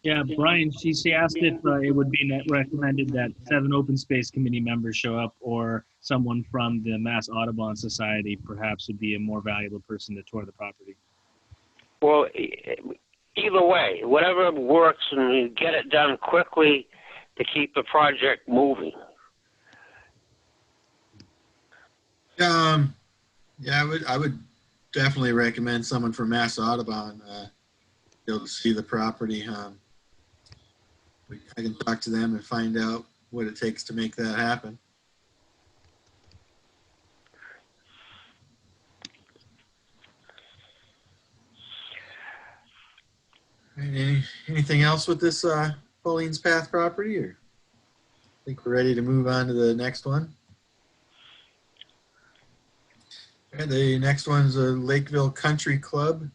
Yeah, Brian, she asked if it would be recommended that 7 open space committee members show up, or someone from the Mass Audubon Society perhaps would be a more valuable person to tour the property. Well, either way, whatever works, and you get it done quickly to keep the project moving. Yeah, I would definitely recommend someone from Mass Audubon to see the property. I can talk to them and find out what it takes to make that happen. Anything else with this Pauline's Path property, or I think we're ready to move on to the next one? Okay, the next one is a Lakeville Country Club,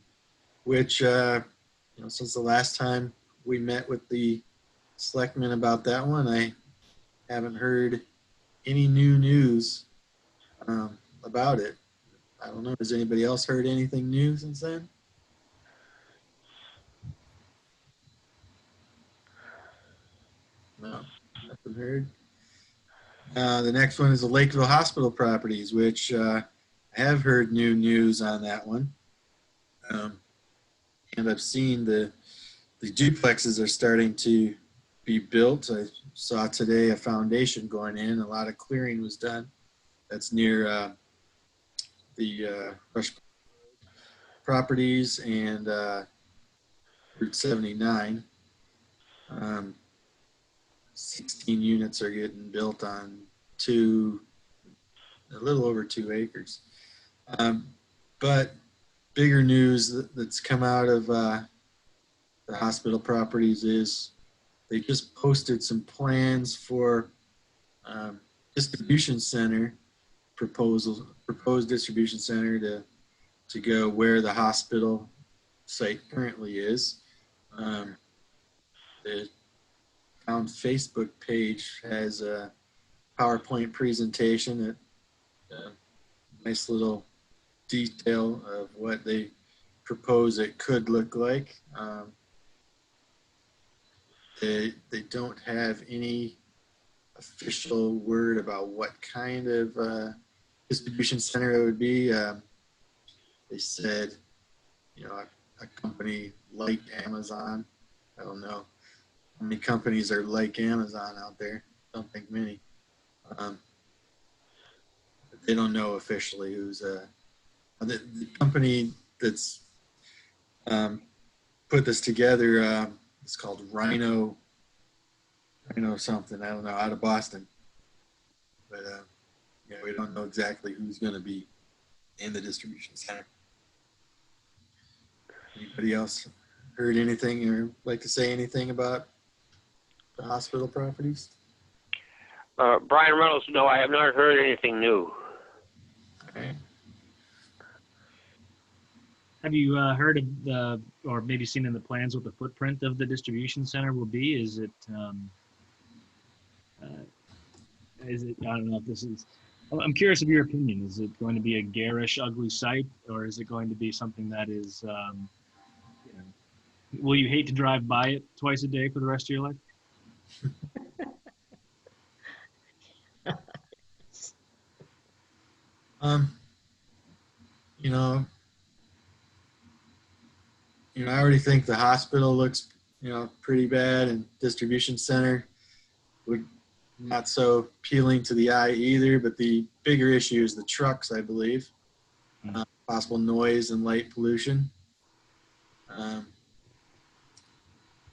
which since the last time we met with the selectmen about that one, I haven't heard any new news about it. I don't know. Has anybody else heard anything new since then? No, nothing heard. The next one is the Lakeville Hospital Properties, which I have heard new news on that one. And I've seen the duplexes are starting to be built. I saw today a foundation going in. A lot of clearing was done. That's near the Rush Properties and Route 79. 16 units are getting built on a little over 2 acres. But bigger news that's come out of the hospital properties is they just posted some plans for distribution center proposed distribution center to go where the hospital site currently is. The town Facebook page has a PowerPoint presentation that nice little detail of what they propose it could look like. They don't have any official word about what kind of distribution center it would be. They said, you know, a company like Amazon. I don't know how many companies are like Amazon out there. Don't think many. But they don't know officially who's the company that's put this together. It's called Rhino something. I don't know, out of Boston. But yeah, we don't know exactly who's going to be in the distribution center. Anybody else heard anything or like to say anything about the hospital properties? Brian Reynolds, no, I have not heard anything new. Okay. Have you heard of the, or maybe seen in the plans what the footprint of the distribution center will be? Is it, I don't know if this is, I'm curious of your opinion. Is it going to be a garish, ugly site, or is it going to be something that is, you know, will you hate to drive by it twice a day for the rest of your life? You know, I already think the hospital looks, pretty bad, and distribution center would not so appealing to the eye either. But the bigger issue is the trucks, I believe. Possible noise and light pollution.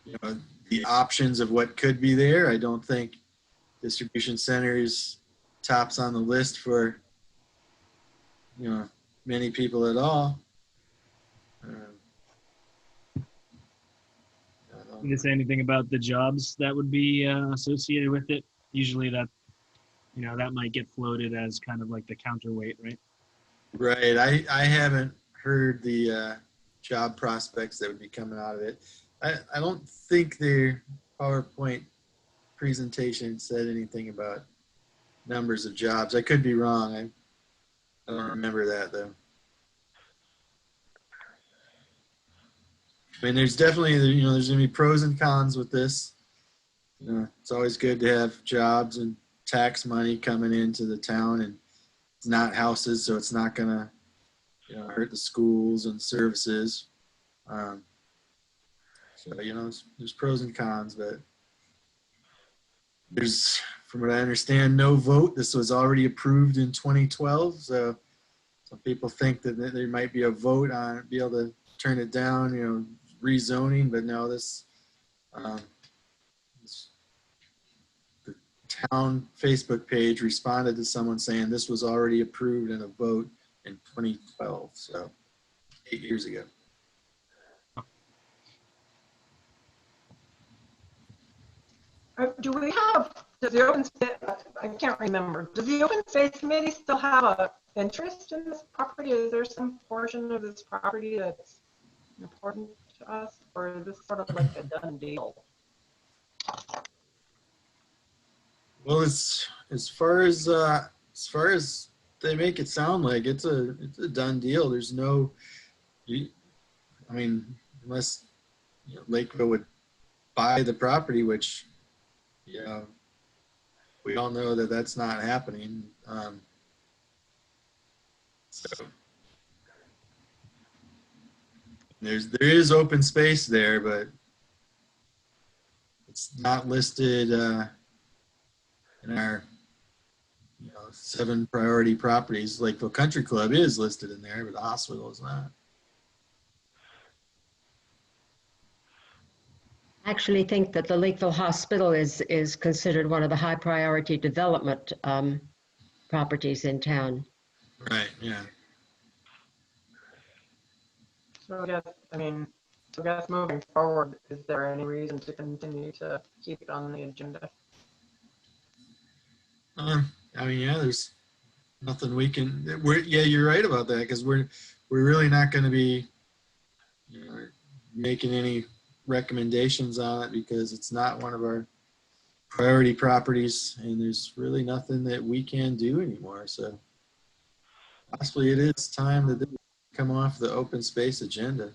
The options of what could be there. I don't think distribution centers tops on the list for many people at all. Can you say anything about the jobs that would be associated with it? Usually that, that might get floated as kind of like the counterweight, right? Right. I haven't heard the job prospects that would be coming out of it. I don't think their PowerPoint presentation said anything about numbers of jobs. I could be wrong. I don't remember that though. I mean, there's definitely, there's going to be pros and cons with this. It's always good to have jobs and tax money coming into the town, and it's not houses, so it's not going to, hurt the schools and services. So, there's pros and cons, but there's, from what I understand, no vote. This was already approved in 2012, so some people think that there might be a vote on it, be able to turn it down, rezoning, but no, the town Facebook page responded to someone saying this was already approved in a vote in 2012, so 8 years ago. Do we have, does the open space, I can't remember, does the open space committee still have a interest in this property? Is there some portion of this property that's important to us, or is this sort of like a done deal? Well, it's as far as they make it sound like it's a done deal. There's no, I mean, unless Lakeville would buy the property, which we all know that that's not happening. So there is open space there, but it's not listed in our 7 priority properties. Lakeville Country Club is listed in there, but the hospital is not. I actually think that the Lakeville Hospital is considered one of the high priority development properties in town. Right, yeah. So yes, I mean, So I guess moving forward, is there any reason to continue to keep it on the agenda? I mean, yeah, there's nothing we can. Yeah, you're right about that because we're really not going to be, you know, making any recommendations on it because it's not one of our priority properties, and there's really nothing that we can do anymore. So possibly it is time that they come off the open space agenda.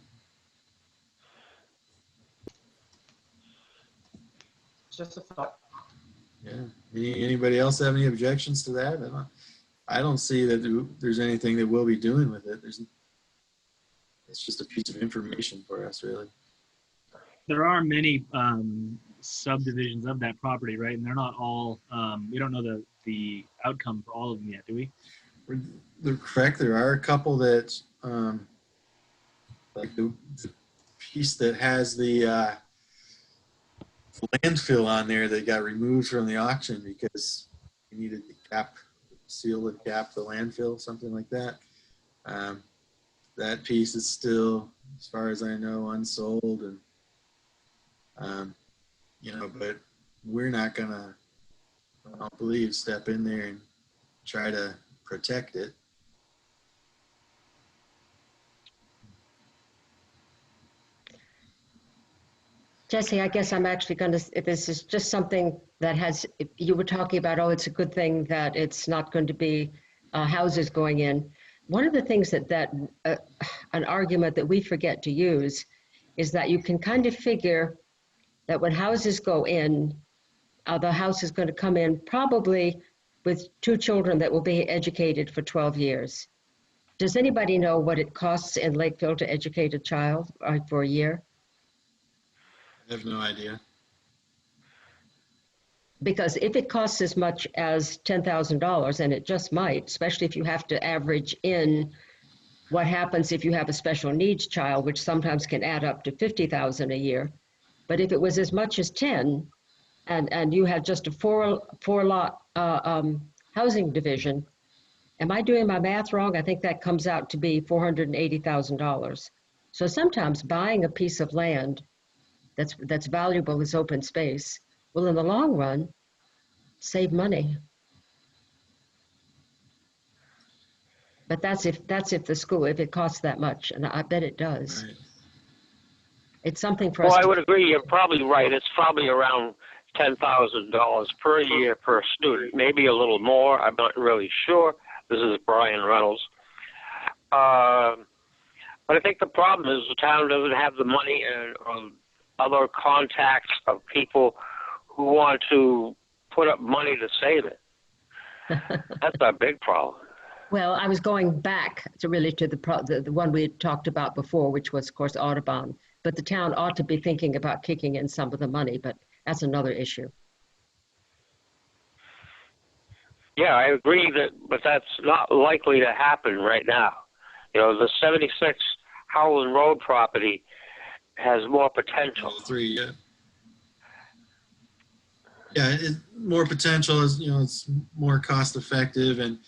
Just a thought. Yeah. Anybody else have any objections to that? I don't see that there's anything that we'll be doing with it. It's just a piece of information for us, really. There are many subdivisions of that property, right? And they're not all, we don't know the outcome for all of them yet, do we? They're correct. There are a couple that, like the piece that has the landfill on there that got removed from the auction because we needed to seal and cap the landfill, something like that. That piece is still, as far as I know, unsold, and you know, but we're not gonna, I don't believe, step in there and try to protect it. Jesse, I guess I'm actually going to, this is just something that has, you were talking about, oh, it's a good thing that it's not going to be houses going in. One of the things an argument that we forget to use is that you can kind of figure that when houses go in, the house is going to come in probably with 2 children that will be educated for 12 years. Does anybody know what it costs in Lakeville to educate a child for a year? I have no idea. Because if it costs as much as $10,000, and it just might, especially if you have to average in what happens if you have a special needs child, which sometimes can add up to $50,000 a year. But if it was as much as 10, and you had just a four lot housing division, am I doing my math wrong? I think that comes out to be $480,000. So sometimes buying a piece of land that's valuable as open space will, in the long run, save money. But that's if the school, if it costs that much, and I bet it does. Right. It's something for us. Well, I to, would agree. You're probably right. It's probably around $10,000 per year per student, maybe a little more. I'm not really sure. This is Brian Reynolds. But I think the problem is the town doesn't have the money and other contacts of people who want to put up money to save it. That's a big problem. Well, I was going back to really to the one we had talked about before, which was, of course, Audubon. But the town ought to be thinking about kicking in some of the money, but that's another issue. Yeah, I agree but that's not likely to happen right now. You know, the 76 Howland Road property has more potential. 3, yeah. Yeah, more potential is, you know, it's more cost effective, and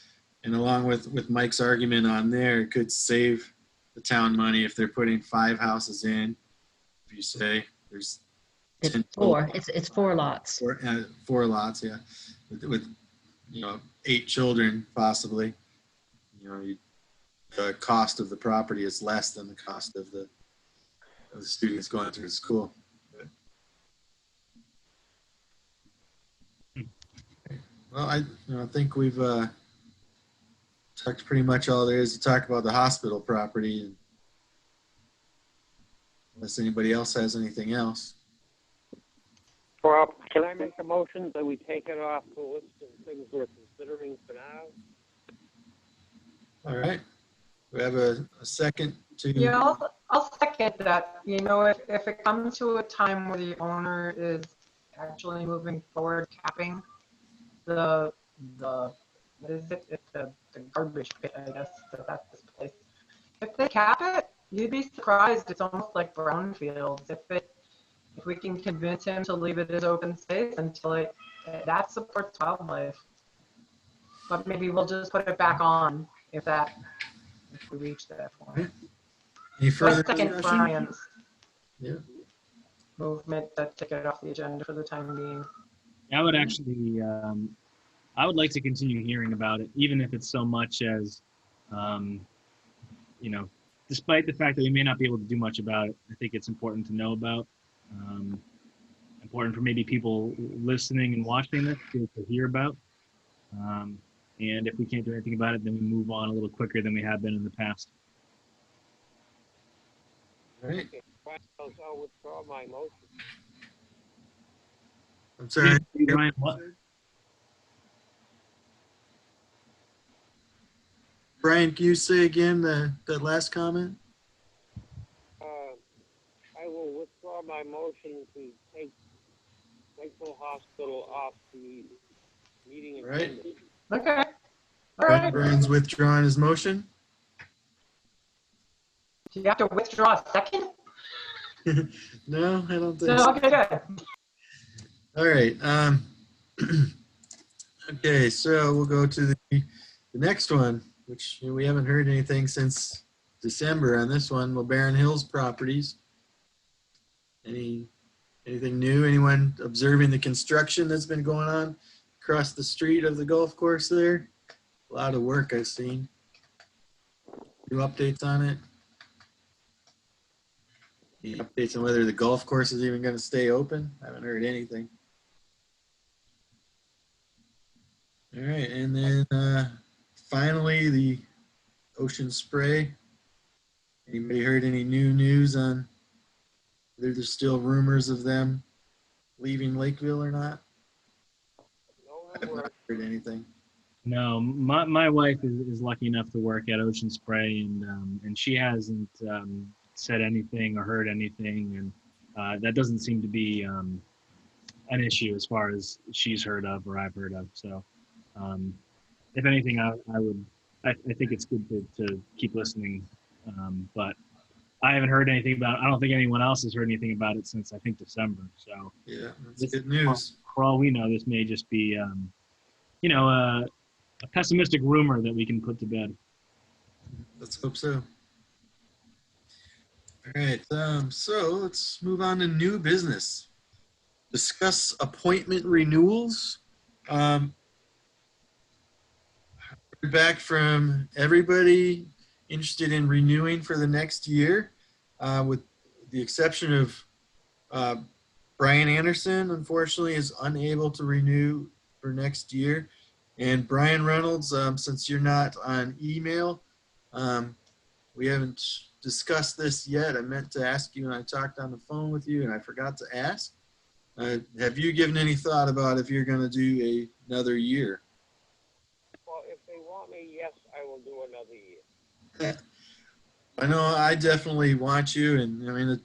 along with Mike's argument on there, it could save the town money if they're putting 5 houses in. If you say there's It's 10 4. It's 4 lots. 4 lots, yeah, with you know 8 children possibly. You know, the cost of the property is less than the cost of the students going through school. Well, I think we've talked pretty much all there is to talk about the hospital property, and unless anybody else has anything else. Well, can I make a motion that we take it off the list of things we're considering for now? All right. We have a second to. Yeah, I'll second that. You know, if it comes to a time where the owner is actually moving forward capping the what is it? It's the garbage pit, I guess, that's this place. If they cap it, you'd be surprised. It's almost like brownfields. If we can convince him to leave it as open space until that supports wildlife. But maybe we'll just put it back on if we reach that point. Any further Second discussion? Brian's. Yeah. movement that take it off the agenda for the time being. I would actually, I would like to continue hearing about it, even if it's so much as, um, you know, despite the fact that we may not be able to do much about it, I think it's important to know about. Um, Important for maybe people listening and watching this to hear about. Um, and if we can't do anything about it, then we move on a little quicker than we have been in the past. All right. Okay, I'll withdraw my motion. I'm sorry. Brian, what? Brian, can you say again that last comment? I will withdraw my motion to take Lakeville Hospital off the meeting All right. agenda. Okay. All right. Brian's withdrawing his motion. Do you have to withdraw a second? No, I don't think No, so. okay, good. All right. Okay, so we'll go to the next one, which we haven't heard anything since December on this one. LeBaron Hills Properties. Anything new? Anyone observing the construction that's been going on across the street of the golf course there? A lot of work I've seen. New updates on it? Any updates on whether the golf course is even going to stay open? I haven't heard anything. All right, and then finally the Ocean Spray. Anybody heard any new news on whether there's still rumors of them leaving Lakeville or not? I have not heard anything. No, my wife is lucky enough to work at Ocean Spray, and she hasn't said anything or heard anything, and that doesn't seem to be an issue as far as she's heard of or I've heard of. So, if anything, I think it's good to keep listening, but I haven't heard anything about it. I don't think anyone else has heard anything about it since I think December. So, Yeah, that's good news. For all we know, this may just be, a pessimistic rumor that we can put to bed. Let's hope so. All right, so let's move on to new business. Discuss appointment renewals. Heard back from everybody interested in renewing for the next year, with the exception of Brian Anderson, unfortunately, is unable to renew for next year. And Brian Reynolds, since you're not on email, we haven't discussed this yet. I meant to ask you, and I talked on the phone with you, and I forgot to ask. Have you given any thought about if you're going to do another year? Well, if they want me, yes, I will do another year. I know I definitely want you, and I mean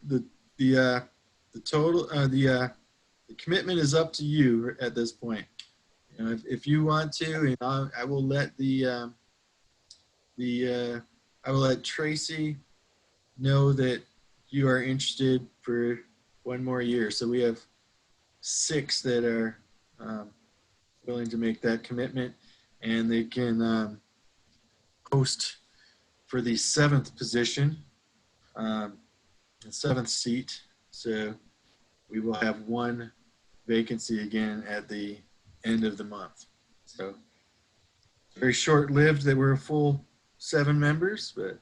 the total the commitment is up to you at this point. You know, if you want to, you know, I will let I will let Tracy know that you are interested for one more year. So we have 6 that are willing to make that commitment, and they can post for the 7th position, the 7th seat. So we will have 1 vacancy again at the end of the month. So very short-lived that we're a full 7 members, but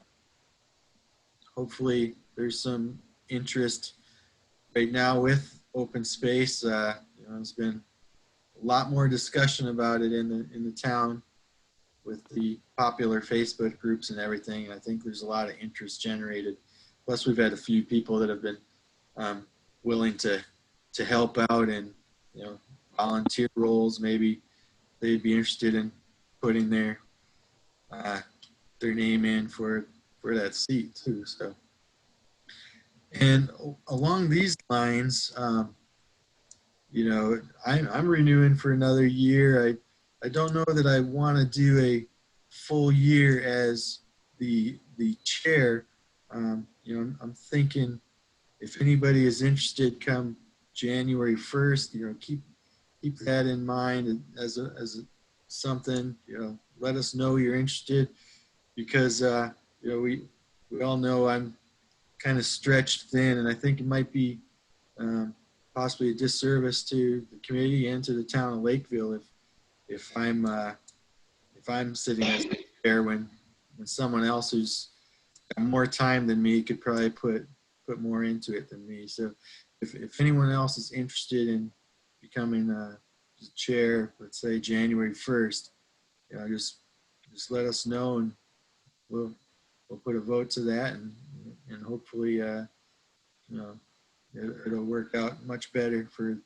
hopefully there's some interest right now with open space. You know, there's been a lot more discussion about it in the town with the popular Facebook groups and everything. And I think there's a lot of interest generated. Plus, we've had a few people that have been willing to help out in, you know, volunteer roles. Maybe they'd be interested in putting their name in for that seat too. So, and along these lines, you know, I'm renewing for another year. I don't know that I want to do a full year as the chair. You know, I'm thinking if anybody is interested come January 1st, you know, keep that in mind as something, you know, let us know you're interested, because you know, we all know I'm kind of stretched thin, and I think it might be possibly a disservice to the committee and to the town of Lakeville if I'm sitting as chair when someone else who's got more time than me could probably put more into it than me. So if anyone else is interested in becoming the chair, let's say January 1st, just let us know, and we'll put a vote to that, and hopefully it'll work out much better for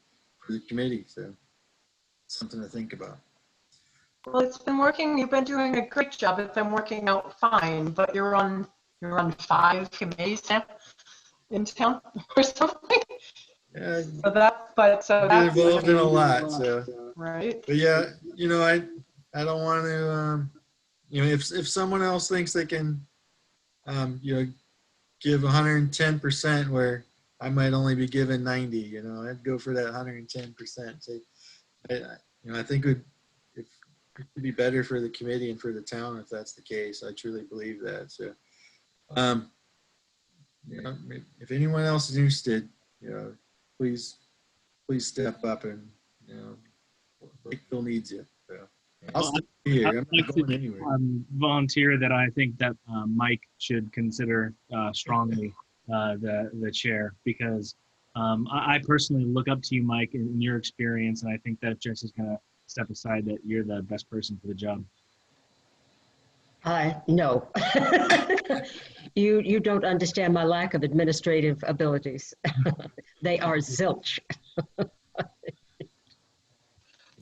the committee. So something to think about. Well, it's been working. You've been doing a great job. It's been working out fine, but you're on 5 committees now in town or something. Yeah, So that's been involved in a lot. So right. but yeah, I don't want to if someone else thinks they can give 110% where I might only be given 90, I'd go for that 110%. So I think it would be better for the committee and for the town if that's the case. I truly believe that. So if anyone else is interested, please step up, and Lakeville needs you. So I'll Well, stay here. I'd I'm like not going to anywhere. volunteer that I think that Mike should consider strongly the chair, because I personally look up to you, Mike, in your experience, and I think that if Jesse's going to step aside, that you're the best person for the job. No. You don't understand my lack of administrative abilities. They are zilch.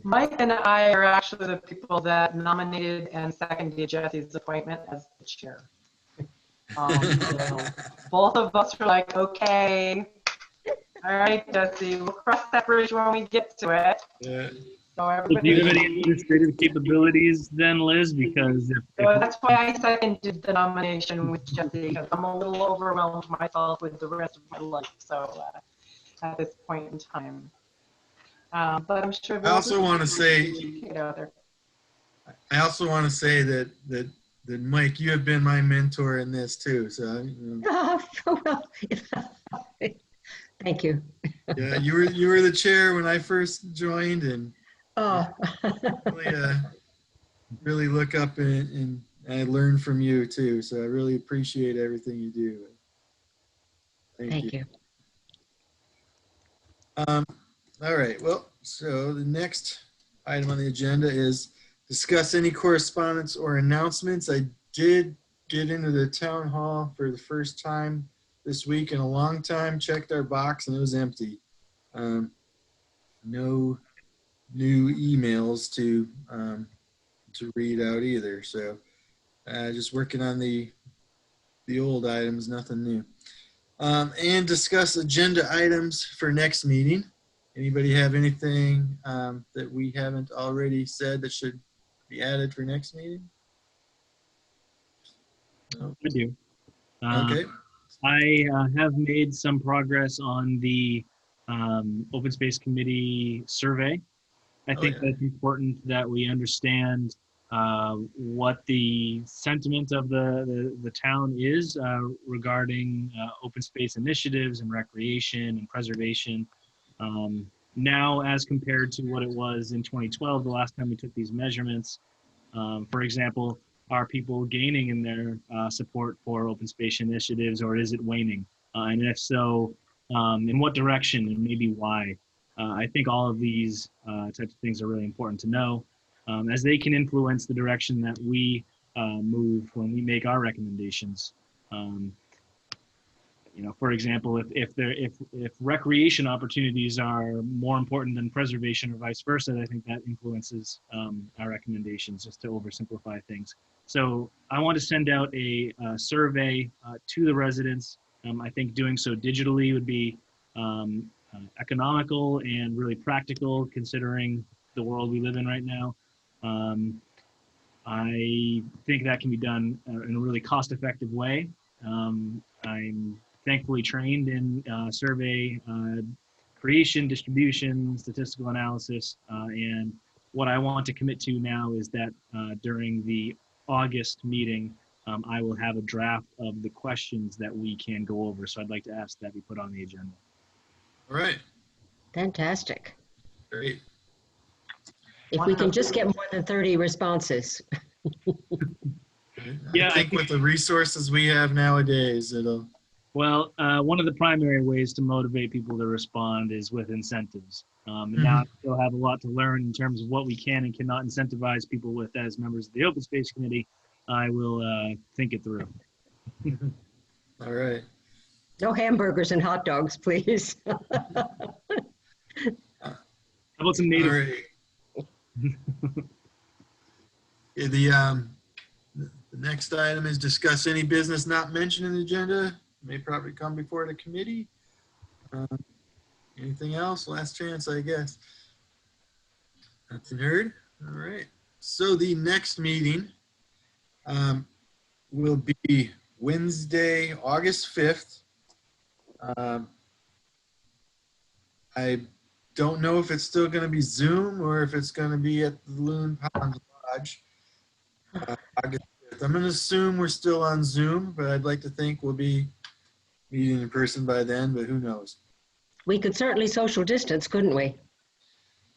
Mike and I are actually the people that nominated and seconded Jesse's appointment as the chair. So both of us are like, okay, all right, Jesse, we'll cross that bridge when we get to it. Yeah. So Do you have any everybody, administrative capabilities then, Liz? Because so that's why I seconded the nomination with Jesse, because I'm a little overwhelmed myself with the rest of my life. So at this point in time, but I'm sure. I also want to say that Mike, you have been my mentor in this too. So Thank you. yeah, you were the chair when I first joined, and really look up and I learn from you too. So I really appreciate everything you do. Thank you. All right. Well, so the next item on the agenda is discuss any correspondence or announcements. I did get into the town hall for the first time this week in a long time, checked our box, and it was empty. No new emails to read out either. So just working on the old items, nothing new. And discuss agenda items for next meeting. Anybody have anything that we haven't already said that should be added for next meeting? No? I do. Okay. I have made some progress on the Open Space Committee survey. I think that's important that we understand what the sentiment of the town is regarding open space initiatives and recreation and preservation. Now, as compared to what it was in 2012, the last time we took these measurements, for example, are people gaining in their support for open space initiatives, or is it waning? And if so, in what direction and maybe why? I think all of these types of things are really important to know, as they can influence the direction that we move when we make our recommendations. For example, if recreation opportunities are more important than preservation or vice versa, I think that influences our recommendations, just to oversimplify things. So I want to send out a survey to the residents. I think doing so digitally would be economical and really practical, considering the world we live in right now. I think that can be done in a really cost-effective way. I'm thankfully trained in survey creation, distribution, statistical analysis, and what I want to commit to now is that during the August meeting, I will have a draft of the questions that we can go over. So I'd like to ask that be put on the agenda. All right, Fantastic. great. If we can just get more than 30 responses. Yeah, I think with the resources we have nowadays, it'll, Well, one of the primary ways to motivate people to respond is with incentives. And now I still have a lot to learn in terms of what we can and cannot incentivize people with as members of the Open Space Committee. I will think it through. all right. No hamburgers and hot dogs, please. How about some All native? right. Yeah, the next item is discuss any business not mentioned in the agenda. May probably come before the committee. Anything else? Last chance, I guess. Nothing heard? All right. So the next meeting will be Wednesday, August 5th. I don't know if it's still going to be Zoom or if it's going to be at the Loon Pond Lodge. August 5th. I'm going to assume we're still on Zoom, but I'd like to think we'll be meeting in person by then, but who knows? We could certainly social distance, couldn't we?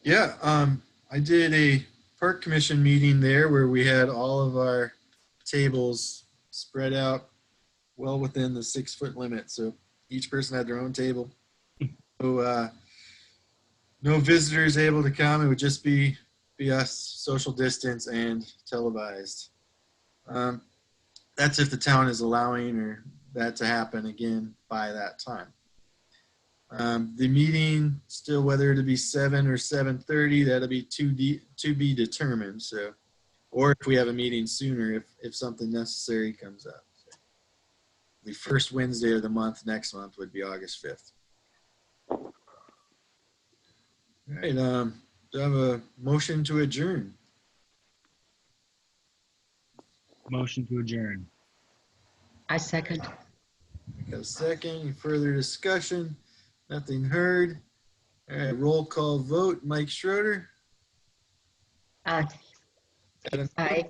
Yeah, I did a park commission meeting there where we had all of our tables spread out well within the 6-foot limit. So each person had their own table. So no visitors able to come. It would just be us, social distance and televised. That's if the town is allowing or that to happen again by that time. The meeting still, whether to be 7 or 7:30, that'll be to be determined. So, or if we have a meeting sooner, if something necessary comes up. So, the first Wednesday of the month next month would be August 5th. All right. Do I have a motion to adjourn? Motion to adjourn. I second. I got a second. Any further discussion? Nothing heard. All right. Roll call vote. Mike Schroeder. Aye. Adam, Aye.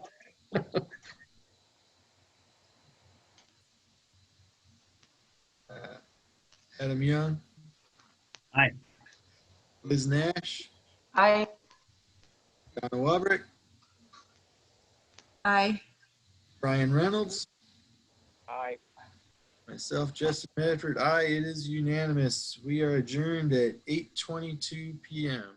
Adam Young. Aye. Liz Nash. I Donna Wabrick. Aye. Brian Reynolds. Aye. Myself, Jesse Medford. Aye, it is unanimous. We are adjourned at 8:22 p.m.